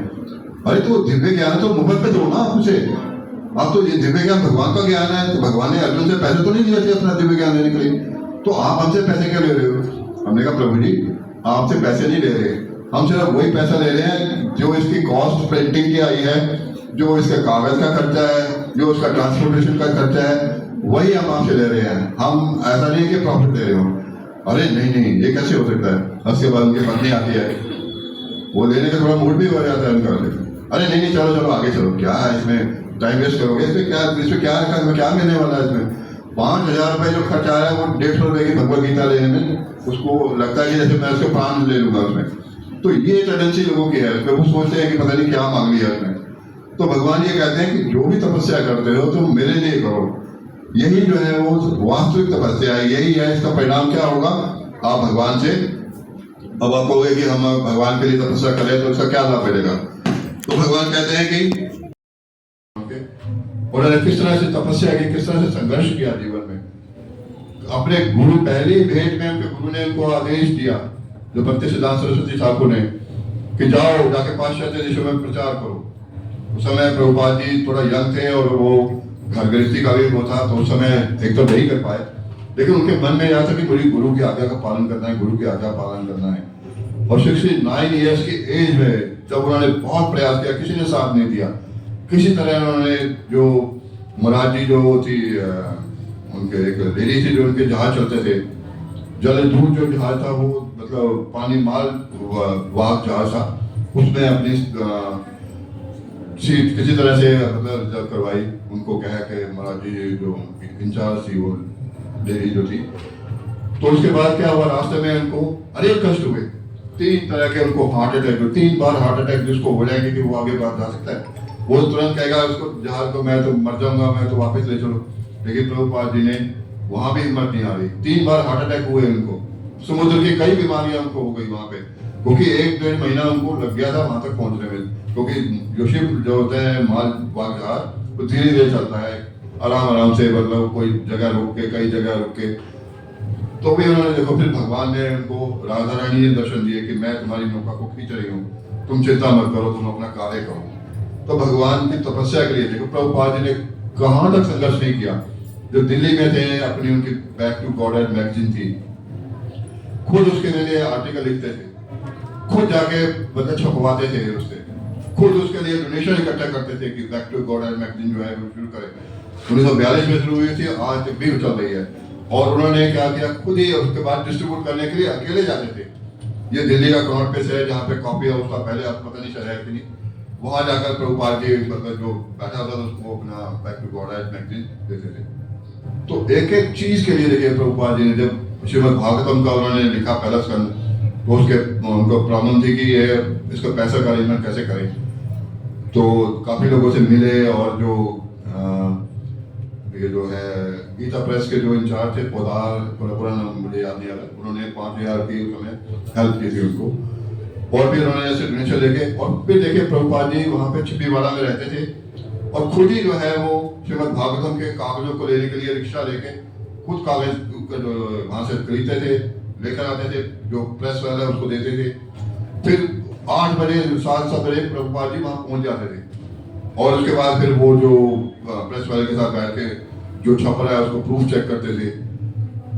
अरे तो दिव्य ज्ञान तो मुफ्त पे दो ना आप उसे। आप तो ये दिव्य ज्ञान भगवान का ज्ञान है, तो भगवान ने अर्जुन से पैसे तो नहीं लिए थे अपना दिव्य ज्ञान लेने के लिए, तो आप हमसे पैसे क्यों ले रहे हो? हमने कहा प्रभु जी आपसे पैसे नहीं ले रहे, हम सिर्फ वही पैसा ले रहे हैं जो इसकी कॉस्ट प्रिंटिंग की आई है, जो इसका कागज का खर्चा है, जो उसका ट्रांसपोर्टेशन का खर्चा है, वही हम आपसे ले रहे हैं। हम ऐसा नहीं कि प्रॉफिट ले रहे हो। अरे नहीं नहीं ये कैसे हो सकता है? उसके बाद उनकी पत्नी आती है, वो लेने का थोड़ा मूड भी हो जाता है उनका। अरे नहीं नहीं चलो चलो आगे चलो, क्या है इसमें टाइम वेस्ट करोगे? इसमें क्या रखा है, क्या मिलने वाला है इसमें? 5,000 रुपये जो खर्च आ रहा है वो 150 रुपये की भगवत गीता लेने में उसको लगता है कि जैसे मैं उसके प्राण ले लूंगा उसमें। तो ये टेंडेंसी लोगों की है, वो सोचते हैं कि पता नहीं क्या मांग लिया उसमें। तो भगवान ये कहते हैं कि जो भी तपस्या करते हो तुम मेरे लिए करो, यही जो है वो वास्तविक तपस्या है, यही है। इसका परिणाम क्या होगा? आप भगवान से अब आप कहोगे कि हम भगवान के लिए तपस्या करें तो इसका क्या लाभ मिलेगा? तो भगवान कहते हैं कि उन्होंने किस तरह से तपस्या की, किस तरह से संघर्ष किया जीवन में। अपने गुरु पहली भेंट में उनके गुरु ने उनको आदेश दिया, जो भक्ति सिद्धांत सरस्वती ठाकुर ने, कि जाओ जाके पाश्चात्य देशों में प्रचार करो। उस समय प्रभुपाद जी थोड़ा यंग थे और वो घर गृहस्थी का भी वो था, तो उस समय एक तो नहीं कर पाए, लेकिन उनके मन में यह था कि मुझे गुरु की आज्ञा का पालन करना है, गुरु की आज्ञा पालन करना है। और 69 ईयर्स की एज में जब उन्होंने बहुत प्रयास किया, किसी ने साथ नहीं दिया, किसी तरह उन्होंने जो महाराज जी जो थी उनके एक लेडी थी जो उनके जहाज चलते थे, जल दूर जो जहाज था वो मतलब पानी माल वाहक जहाज था, उसमें अपनी सीट किसी तरह से मतलब रिजर्व करवाई। उनको कहा कि महाराज जी जो इंचार्ज थी वो लेडी जो थी, तो उसके बाद क्या हुआ, रास्ते में उनको अनेक कष्ट हुए। 3 तरह के उनको हार्ट अटैक, 3 बार हार्ट अटैक जिसको हो जाएंगे कि वो आगे बात जा सकता है, वो तुरंत कहेगा उसको जहाज को मैं तो मर जाऊंगा, मैं तो वापस ले चलो। लेकिन प्रभुपाद जी ने वहां भी हिम्मत नहीं आ रही, 3 बार हार्ट अटैक हुए उनको। समुद्र की कई बीमारियां उनको हो गई वहां पे, क्योंकि 1-1.5 महीना उनको लग गया था वहां तक पहुंचने में। क्योंकि जो शिप जो होते हैं माल वाहक जहाज वो धीरे धीरे चलता है, आराम आराम से, मतलब कोई जगह रोक के, कई जगह रोक के। तो भी उन्होंने देखो, फिर भगवान ने उनको, राधा रानी ने दर्शन दिए कि मैं तुम्हारी नौका को खींच रही हूँ, तुम चिंता मत करो, तुम अपना कार्य करो। तो भगवान की तपस्या के लिए देखो प्रभुपाद जी ने कहाँ तक संघर्ष नहीं किया। जो दिल्ली में थे, अपनी उनकी बैक टू गॉडेड मैगजीन थी, खुद उसके लिए आर्टिकल लिखते थे, खुद जाके मतलब छपवाते थे उससे, खुद उसके लिए डोनेशन इकट्ठा करते थे कि बैक टू गॉडेड मैगजीन जो है वो शुरू करें। 1942 में शुरू हुई थी, आज तक भी चल रही है। और उन्होंने क्या किया, खुद ही उसके बाद डिस्ट्रीब्यूट करने के लिए अकेले जाते थे। ये दिल्ली का कनॉट प्लेस है जहाँ पे कॉपी हाउस था पहले, आप पता नहीं चला है कि नहीं, वहां जाकर प्रभुपाद जी मतलब जो बैठा था उसको अपना बैक टू गॉडेड मैगजीन देते थे। तो एक एक चीज के लिए देखिए प्रभुपाद जी ने, जब श्रीमद् भागवतम का उन्होंने लिखा पहला स्कंद, तो उसके उनको प्रॉब्लम थी कि ये इसका पैसा का अरेंजमेंट कैसे करें। तो काफी लोगों से मिले, और जो ये जो है गीता प्रेस के जो इंचार्ज थे, पोदार, पूरा नाम मुझे याद नहीं आ रहा, उन्होंने 5,000 की उस समय हेल्प की थी उनको। और फिर उन्होंने ऐसे डोनेशन लेके, और फिर देखिए प्रभुपाद जी वहाँ पे छिपीवाड़ा में रहते थे, और खुद ही जो है वो श्रीमद् भागवतम के कागजों को लेने के लिए रिक्शा लेके खुद कागज वहाँ से खरीदते थे, लेकर आते थे, जो प्रेस वाला उसको देते थे। फिर 8 बजे 7 बजे प्रभुपाद जी वहाँ पहुँच जाते थे, और उसके बाद फिर वो जो प्रेस वाले के साथ बैठ के जो छप रहा है उसको प्रूफ चेक करते थे।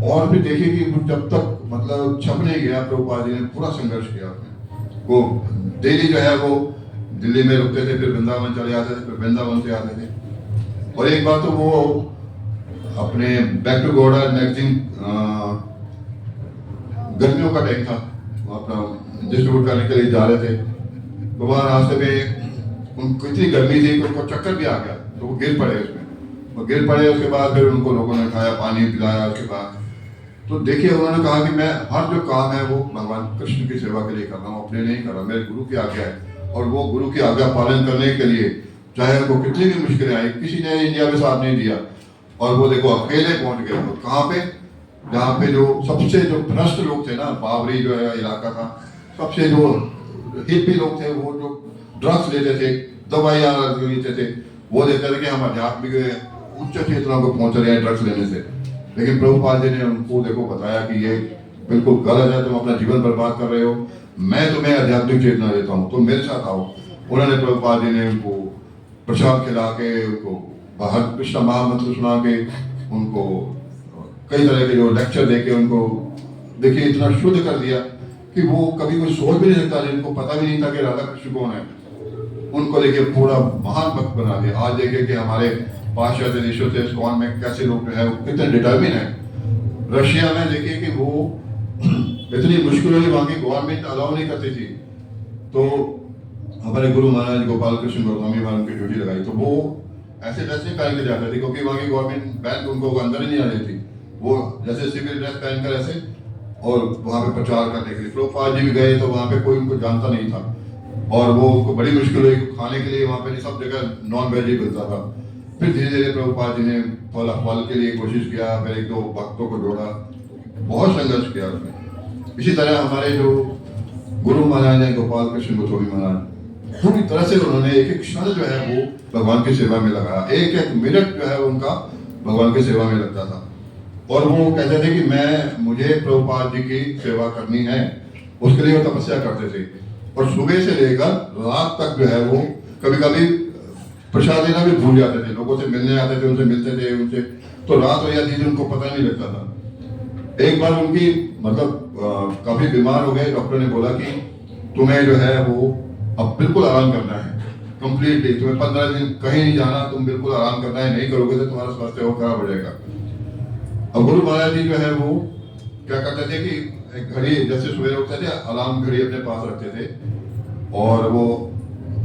और फिर देखिए कि जब तक मतलब छप नहीं गया, प्रभुपाद जी ने पूरा संघर्ष किया। वो डेली जो है वो दिल्ली में रुकते थे, फिर वृंदावन चले जाते थे, फिर वृंदावन से आते थे। और एक बार तो वो अपने बैक टू गॉडेड मैगजीन, गर्मियों का टाइम था, वो अपना डिस्ट्रीब्यूट करने के लिए जा रहे थे, तो वहाँ रास्ते में उनको इतनी गर्मी थी कि उनको चक्कर भी आ गया, तो वो गिर पड़े उसमें। वो गिर पड़े, उसके बाद फिर उनको लोगों ने उठाया, पानी पिलाया। उसके बाद तो देखिए उन्होंने कहा कि मैं हर जो काम है वो भगवान कृष्ण की सेवा के लिए कर रहा हूँ, अपने नहीं कर रहा, मेरे गुरु की आज्ञा है। और वो गुरु की आज्ञा पालन करने के लिए चाहे उनको कितनी भी मुश्किलें आई, किसी ने इंडिया में साथ नहीं दिया, और वो देखो अकेले पहुंच गए। तो कहाँ पे, जहाँ पे जो सबसे जो भ्रष्ट लोग थे ना, बाबरी जो है इलाका था, सबसे जो हिप्पी लोग थे, वो जो ड्रग्स लेते थे, दवाइयाँ लेते थे, वो देखते थे कि हम आध्यात्मिक उच्च चेतना को पहुंच रहे हैं ड्रग्स लेने से। लेकिन प्रभुपाद जी ने उनको देखो बताया कि ये बिल्कुल गलत है, तुम अपना जीवन बर्बाद कर रहे हो, मैं तुम्हें आध्यात्मिक चेतना देता हूँ, तुम मेरे साथ आओ। उन्होंने प्रभुपाद जी ने उनको प्रसाद खिला के, उनको बाहर कृष्ण महामंत्र सुना के, उनको कई तरह के जो लेक्चर दे के उनको देखिए इतना शुद्ध कर दिया कि वो कभी कोई सोच भी नहीं सकता, जिनको पता भी नहीं था कि राधा कृष्ण कौन है, उनको लेके पूरा महान भक्त बना दिया। आज देखे कि हमारे पाश्चात्य देशों से इस्कॉन में कैसे लोग जो है कितने डिटर्मिन है। रशिया में देखिए कि वो इतनी मुश्किलों से वहाँ की गवर्नमेंट अलाउ नहीं करती थी, तो हमारे गुरु महाराज गोपाल कृष्ण गोस्वामी महाराज उनकी ड्यूटी लगाई, तो वो ऐसे ड्रेस नहीं पहन के जाते थे क्योंकि वहाँ की गवर्नमेंट बैन उनको अंदर ही नहीं आ रही थी। वो जैसे सिविल ड्रेस पहनकर ऐसे और वहाँ पे प्रचार करने के लिए प्रभुपाद जी भी गए, तो वहाँ पे कोई उनको जानता नहीं था और वो उनको बड़ी मुश्किल हुई खाने के लिए, वहाँ पे सब जगह नॉन वेज ही मिलता था। फिर धीरे धीरे प्रभुपाद जी ने फल के लिए कोशिश किया, फिर एक दो भक्तों को जोड़ा, बहुत संघर्ष किया उसने। इसी तरह हमारे जो गुरु महाराज हैं गोपाल कृष्ण गोस्वामी महाराज, पूरी तरह से उन्होंने एक एक क्षण जो है वो भगवान की सेवा में लगाया, एक एक मिनट जो है उनका भगवान की सेवा में लगता था। और वो कहते थे कि मुझे प्रभुपाद जी की सेवा करनी है, उसके लिए वो तपस्या करते थे और सुबह से लेकर रात तक जो है वो कभी कभी प्रसाद देना भी भूल जाते थे, लोगों से मिलने आते थे, उनसे मिलते थे, उनसे तो रात हो जाती थी, उनको पता नहीं लगता था। एक बार उनकी मतलब काफी बीमार हो गए, डॉक्टर ने बोला कि तुम्हें जो है वो अब बिल्कुल आराम करना है कंप्लीटली, तुम्हें 15 दिन कहीं नहीं जाना, तुम बिल्कुल आराम करना है, नहीं करोगे तो तुम्हारा स्वास्थ्य और खराब हो जाएगा। अब गुरु महाराज जी जो है वो क्या करते थे कि एक घड़ी जैसे सवेरे उठते थे, अलार्म घड़ी अपने पास रखते थे और वो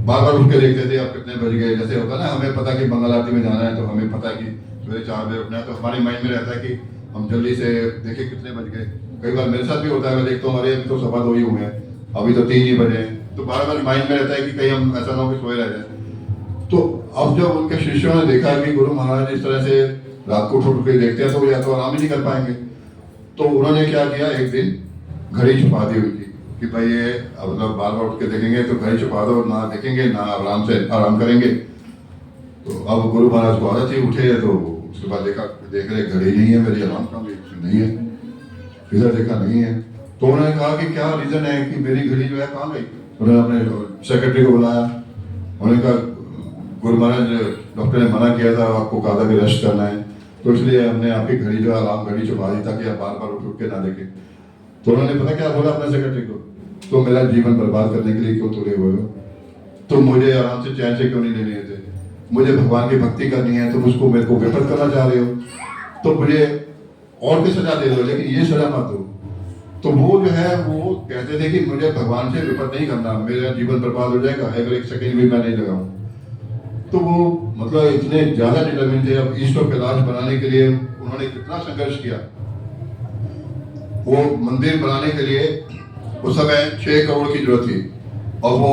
बार बार उठ के देखते थे अब कितने बज गए। जैसे होता है ना, हमें पता कि मंगल आरती में जाना है तो हमें पता है कि सवेरे 4 बजे उठना है, तो हमारे माइंड में रहता है कि हम जल्दी से देखें कितने बज गए। कई बार मेरे साथ भी होता है, मैं देखता हूँ अरे अभी तो 2:15 ही हुए हैं, अभी तो 3 ही बजे हैं, तो बार बार माइंड में रहता है कि कहीं हम ऐसा ना हो कि सोए रह जाए। तो अब जब उनके शिष्यों ने देखा कि गुरु महाराज इस तरह से रात को उठ के देखते हैं तो या तो आराम ही नहीं कर पाएंगे, तो उन्होंने क्या किया, एक दिन घड़ी छुपा दी उनकी कि भाई ये मतलब बार बार उठ के देखेंगे तो घड़ी छुपा दो, ना देखेंगे ना आराम से आराम करेंगे। तो अब गुरु महाराज को आदत ही उठे, तो उसके बाद देख रहे घड़ी नहीं है, मेरी अलार्म कहाँ गई, नहीं है, इधर देखा नहीं है। तो उन्होंने कहा कि क्या रीजन है कि मेरी घड़ी जो है कहाँ गई। उन्होंने अपने सेक्रेटरी को बुलाया, उन्होंने कहा गुरु महाराज डॉक्टर ने मना किया था, आपको कहा था कि रेस्ट करना है, तो इसलिए हमने आपकी घड़ी जो है अलार्म घड़ी छुपा दी ताकि आप बार बार उठ के ना देखें। तो उन्होंने पता क्या बोला अपने सेक्रेटरी को, तो मेरा जीवन बर्बाद करने के लिए क्यों तुले हुए हो, तो मुझे आराम से चैन से क्यों नहीं लेने देते, मुझे भगवान की भक्ति करनी है, तुम उसको मेरे को विफल करना चाह रहे हो, तो मुझे और भी सजा दे दो लेकिन ये सजा मत दो। तो वो जो है वो कहते थे कि मुझे भगवान से विपद नहीं करना, मेरा जीवन बर्बाद हो जाएगा अगर एक सेकंड भी मैं नहीं लगाऊं। तो वो मतलब इतने ज्यादा डिटरमिन थे। अब ईश्वर कैलाश बनाने के लिए उन्होंने कितना संघर्ष किया। वो मंदिर बनाने के लिए उस समय 6 करोड़ की जरूरत थी और वो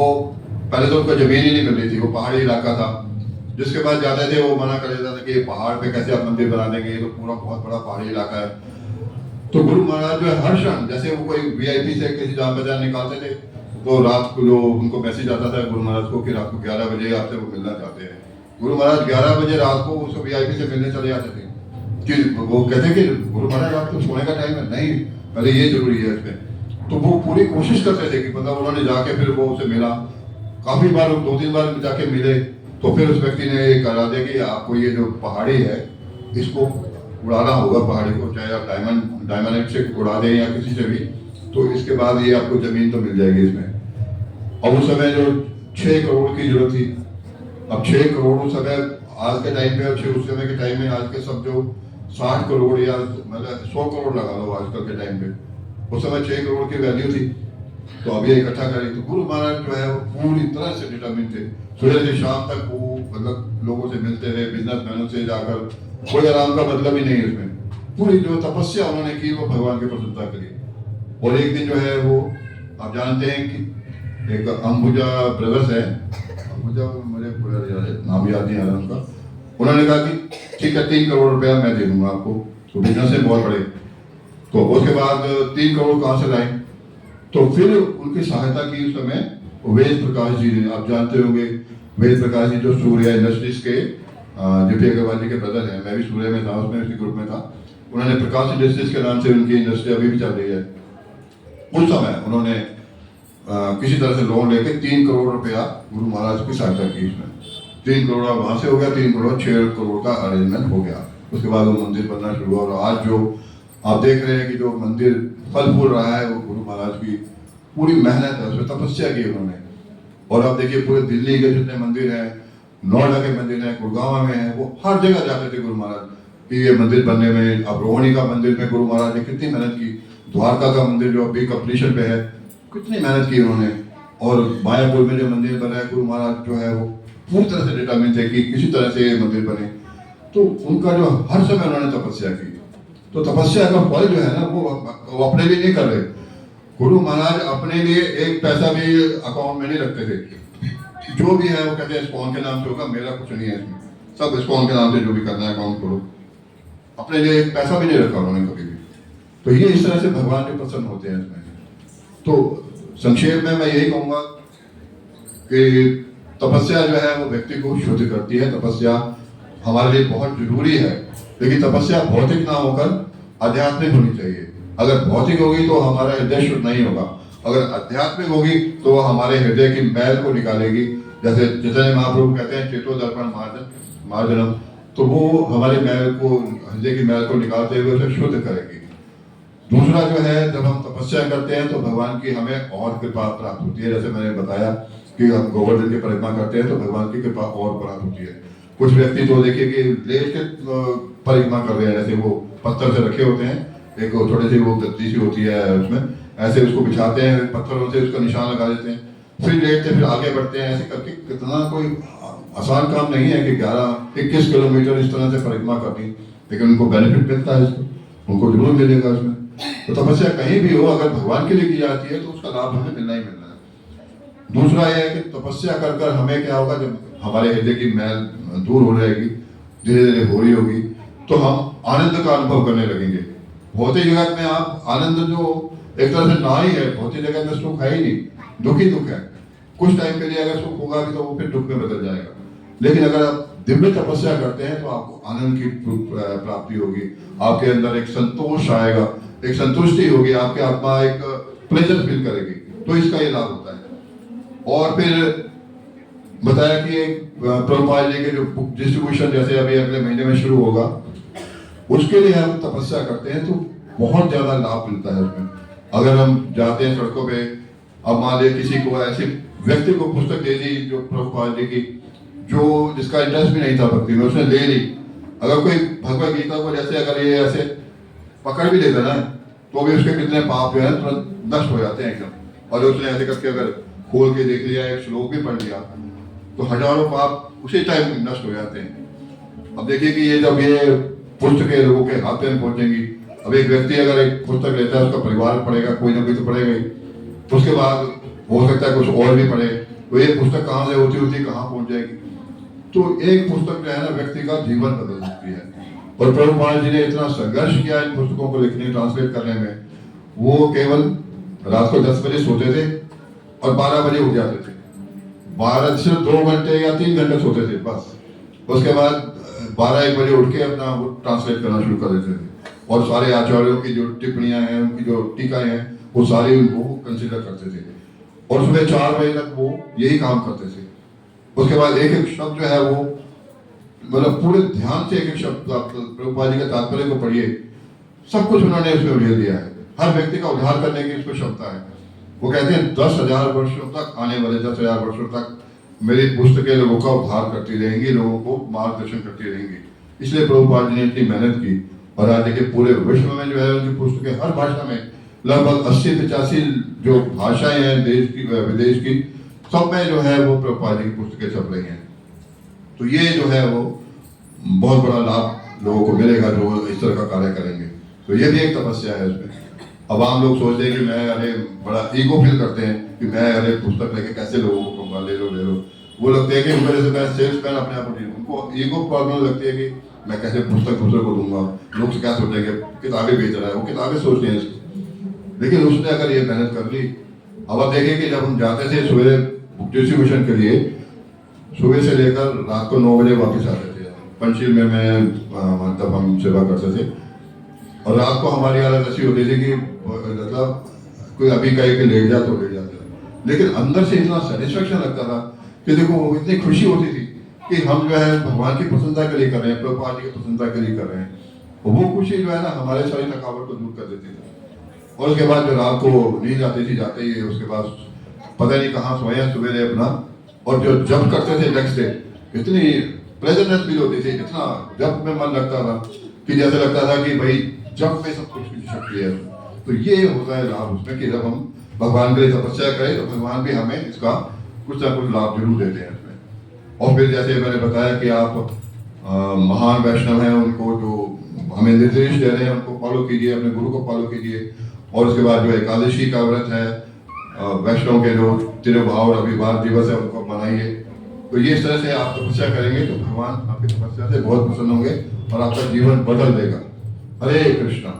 पहले तो उनको जमीन ही नहीं मिल रही थी, वो पहाड़ी इलाका था। जिसके बाद जाते थे वो मना कर देता था कि पहाड़ पे कैसे आप मंदिर बना देंगे, ये तो पूरा बहुत बड़ा पहाड़ी इलाका है। तो गुरु महाराज जो है हर क्षण, जैसे वो कोई वीआईपी से किसी जान पहचान निकालते थे तो रात को जो उनको मैसेज आता था गुरु महाराज को कि रात को 11 बजे आपसे वो मिलना चाहते हैं। गुरु महाराज 11 बजे रात को उस वीआईपी से मिलने चले जाते थे कि वो कहते कि गुरु महाराज आपको सोने का टाइम है, नहीं पहले ये जरूरी है इसमें। तो वो पूरी कोशिश करते थे कि मतलब उन्होंने जाके फिर वो उसे मिला, काफी बार 2-3 बार जाके मिले। तो फिर उस व्यक्ति ने ये करा दिया कि आपको ये जो पहाड़ी है इसको उड़ाना होगा, पहाड़ी को, चाहे आप डायमंड से उड़ा दें या किसी से भी, तो इसके बाद ये आपको जमीन तो मिल जाएगी इसमें। और उस समय जो 6 करोड़ की जरूरत थी, अब 6 करोड़ उस समय आज के टाइम पे, उस समय के टाइम में आज के सब जो 60 करोड़ या मतलब 100 करोड़ लगा लो आजकल के टाइम पे, उस समय 6 करोड़ की वैल्यू थी। तो अब ये इकट्ठा करें। तो गुरु महाराज जो है वो पूरी तरह से डिटरमिन थे, सुबह से शाम तक वो मतलब लोगों से मिलते रहे, बिजनेसमैनों से जाकर, कोई आराम का मतलब ही नहीं उसमें। पूरी जो तपस्या उन्होंने की वो भगवान की प्रसन्नता के लिए। और एक दिन जो है वो आप जानते हैं कि एक अंबुजा ब्रदर्स है, अंबुजा मुझे पूरा नाम याद नहीं आ रहा उनका, उन्होंने कहा कि ठीक है 3 करोड़ रुपया मैं दे दूंगा आपको, तो बिजनेस है बहुत बड़े। तो उसके बाद 3 करोड़ कहाँ से लाए, तो फिर उनकी सहायता की उस समय वेद प्रकाश जी ने, आप जानते होंगे वेद प्रकाश जी जो सूर्य इंडस्ट्रीज के जेपी अग्रवाल जी के ब्रदर हैं, मैं भी सूर्य में था, उसमें उसी ग्रुप में था। उन्होंने प्रकाश इंडस्ट्रीज के नाम से उनकी इंडस्ट्री अभी भी चल रही है। उस समय उन्होंने किसी तरह से लोन लेके 3 करोड़ रुपया गुरु महाराज की सहायता की। इसमें 3 करोड़ वहां से हो गया, 3 करोड़ 6 करोड़ का अरेंजमेंट हो गया। उसके बाद वो मंदिर बनना शुरू हुआ और आज जो आप देख रहे हैं कि जो मंदिर फल फूल रहा है वो गुरु महाराज की पूरी मेहनत है, उसमें तपस्या की उन्होंने। और आप देखिए पूरे दिल्ली के जितने मंदिर हैं, नोएडा के मंदिर हैं, गुड़गांव में हैं, वो हर जगह जाते थे गुरु महाराज कि ये मंदिर बनने में। अब रोहिणी का मंदिर में गुरु महाराज ने कितनी मेहनत की, द्वारका का मंदिर जो अभी कंप्लीशन पे है, कितनी मेहनत की उन्होंने। और मायापुर में जो मंदिर बना है, गुरु महाराज जो है वो पूरी तरह से डिटर्मिन थे कि किसी तरह से ये मंदिर बने। तो उनका जो हर समय उन्होंने तपस्या की। तो तपस्या का फल जो है ना वो अपने लिए नहीं कर रहे। गुरु महाराज अपने लिए एक पैसा भी अकाउंट में नहीं रखते थे। जो भी है वो कहते हैं इस्कॉन के नाम से होगा, मेरा कुछ नहीं है इसमें, सब इस्कॉन के नाम से जो भी करना है अकाउंट करो। अपने लिए एक पैसा भी नहीं रखा उन्होंने कभी भी। तो ये इस तरह से भगवान भी प्रसन्न होते हैं इसमें। तो संक्षेप में मैं यही कहूँगा कि तपस्या जो है वो व्यक्ति को शुद्ध करती है। तपस्या हमारे लिए बहुत जरूरी है, लेकिन तपस्या भौतिक ना होकर आध्यात्मिक होनी चाहिए। अगर भौतिक होगी तो हमारा हृदय शुद्ध नहीं होगा, अगर आध्यात्मिक होगी तो हमारे हृदय की मैल को निकालेगी। जैसे चैतन्य महाप्रभु कहते हैं चेतो दर्पण मार्जनम, तो वो हमारे मैल को, हृदय की मैल को निकालते हुए उसे शुद्ध करेगी। दूसरा जो है, जब हम तपस्या करते हैं तो भगवान की हमें और कृपा प्राप्त होती है। जैसे मैंने बताया कि हम गोवर्धन की परिक्रमा करते हैं तो भगवान की कृपा और प्राप्त होती है। कुछ व्यक्ति तो देखिए कि लेट के परिक्रमा कर रहे हैं, जैसे वो पत्थर से रखे होते हैं, एक थोड़ी सी वो गद्दी सी होती है, उसमें ऐसे उसको बिछाते हैं, पत्थरों से उसका निशान लगा देते हैं, फिर लेटते फिर आगे बढ़ते हैं। ऐसे करके कितना कोई आसान काम नहीं है कि 11-21 किलोमीटर इस तरह से परिक्रमा करनी, लेकिन उनको बेनिफिट मिलता है, इसको उनको जरूर मिलेगा उसमें। तो तपस्या कहीं भी हो, अगर भगवान के लिए की जाती है तो उसका लाभ हमें मिलना ही मिलना है। दूसरा यह है कि तपस्या कर कर हमें क्या होगा, जब हमारे हृदय की मैल दूर हो जाएगी, धीरे धीरे हो रही होगी, तो हम आनंद का अनुभव करने लगेंगे। भौतिक जगत में आप आनंद जो एक तरह से ना ही है, भौतिक जगत में सुख है ही नहीं, दुख ही दुख है। कुछ टाइम के लिए अगर सुख होगा भी तो वो फिर दुख में बदल जाएगा। लेकिन अगर आप दिव्य तपस्या करते हैं तो आपको आनंद की प्राप्ति होगी, आपके अंदर एक संतोष आएगा, एक संतुष्टि होगी, आपकी आत्मा एक प्लेजर फील करेगी। तो इसका ये लाभ होता है। और फिर बताया कि प्रभुपाद जी के जो बुक डिस्ट्रीब्यूशन जैसे अभी अगले महीने में शुरू होगा, उसके लिए हम तपस्या करते हैं तो बहुत ज्यादा लाभ मिलता है उसमें। अगर हम जाते हैं सड़कों पे, अब मान लिया किसी को ऐसे व्यक्ति को पुस्तक दे दी जो प्रभुपाद जी की, जो जिसका इंटरेस्ट भी नहीं था भक्ति में, उसने ले ली। अगर कोई भगवत गीता को जैसे अगर ये ऐसे पकड़ भी लेता ना, तो भी उसके कितने पाप जो है तुरंत नष्ट हो जाते हैं एकदम। और उसने ऐसे करके अगर खोल के देख लिया, एक श्लोक भी पढ़ लिया, तो हजारों पाप उसी टाइम नष्ट हो जाते हैं। अब देखिए कि ये जब ये पुस्तकें लोगों के हाथ में पहुंचेंगी, अब एक व्यक्ति अगर एक पुस्तक लेता है, उसका परिवार पढ़ेगा, कोई ना कोई तो पढ़ेगा ही, उसके बाद हो सकता है कुछ और भी पढ़े, तो ये पुस्तक कहाँ से होती होती कहाँ पहुंच जाएगी। तो एक पुस्तक जो है ना व्यक्ति का जीवन बदल सकती है। और प्रभुपाद जी ने इतना संघर्ष किया इन पुस्तकों को लिखने, ट्रांसलेट करने में। वो केवल रात को 10 बजे सोते थे और 12 बजे उठ जाते थे। 12 से 2 घंटे या 3 घंटे सोते थे बस। उसके बाद 12-1 बजे उठ के अपना वो ट्रांसलेट करना शुरू कर देते थे। और सारे आचार्यों की जो टिप्पणियां हैं, उनकी जो टीकाएं हैं, वो सारी उनको कंसिडर करते थे। और सुबह 4 बजे तक वो यही काम करते थे। उसके बाद एक एक शब्द जो है वो मतलब पूरे ध्यान से एक एक शब्द प्रभुपाद जी के तात्पर्य को पढ़िए, सब कुछ उन्होंने उसमें उड़ेल दिया है। हर व्यक्ति का उद्धार करने की इसको क्षमता है। वो कहते हैं 10,000 वर्षों तक, आने वाले 10,000 वर्षों तक मेरी पुस्तकें लोगों का उद्धार करती रहेंगी, लोगों को मार्गदर्शन करती रहेंगी। इसलिए प्रभुपाद जी ने इतनी मेहनत की। और आज देखिए पूरे विश्व में जो है उनकी पुस्तकें हर भाषा में, लगभग 80-85 जो भाषाएं हैं देश की विदेश की, सब में जो है वो प्रभुपाद जी की पुस्तकें छप रही हैं। तो ये जो है वो बहुत बड़ा लाभ लोगों को मिलेगा जो इस तरह का कार्य करेंगे। तो ये भी एक तपस्या है उसमें। अब आम लोग सोचते हैं कि मैं अरे बड़ा ईगो फील करते हैं कि मैं अरे पुस्तक लेके कैसे लोगों को कहूँगा ले लो। वो लगते हैं कि मेरे से मैं सेल्समैन अपने आप को, उनको ईगो प्रॉब्लम लगती है कि मैं कैसे पुस्तक दूसरे को दूंगा, लोग क्या सोचेंगे, किताबें बेच रहा है, वो किताबें सोचते हैं इसको। लेकिन उसने अगर ये मेहनत कर ली, अब आप देखिए कि जब हम जाते थे सुबह बुक डिस्ट्रीब्यूशन के लिए, सुबह से लेकर रात को 9 बजे वापस आते थे। पंचशील में मैं मतलब हम सेवा करते थे और रात को हमारी हालत ऐसी होती थी कि मतलब कोई अभी कहे कि लेट जा तो लेट जाते, लेकिन अंदर से इतना सेटिस्फेक्शन लगता था कि देखो इतनी खुशी होती थी कि हम जो है भगवान की प्रसन्नता के लिए कर रहे हैं, प्रभुपाद जी की प्रसन्नता के लिए कर रहे हैं। और वो खुशी जो है ना हमारे सारी थकावट को दूर कर देती थी। और उसके बाद जो रात को नींद आती थी जाते ही, उसके बाद पता नहीं कहाँ सोए सवेरे अपना, और जो जब करते थे नेक्स्ट डे इतनी प्लेजेंटनेस फील होती थी, इतना जब में मन लगता था कि जैसे लगता था कि भाई जब में सब कुछ की शक्ति है। तो ये होता है लाभ उसमें कि जब हम भगवान के लिए तपस्या करें तो भगवान भी हमें इसका कुछ ना कुछ लाभ जरूर देते हैं इसमें। और फिर जैसे मैंने बताया कि आप महान वैष्णव हैं, उनको जो हमें निर्देश दे रहे हैं उनको फॉलो कीजिए, अपने गुरु को फॉलो कीजिए। और उसके बाद जो एकादशी का व्रत है, वैष्णव के जो तिरुभाव रविवार दिवस है उनको मनाइए। तो ये इस तरह से आप तपस्या करेंगे तो भगवान आपकी तपस्या से बहुत प्रसन्न होंगे और आपका जीवन बदल देगा। हरे कृष्णा।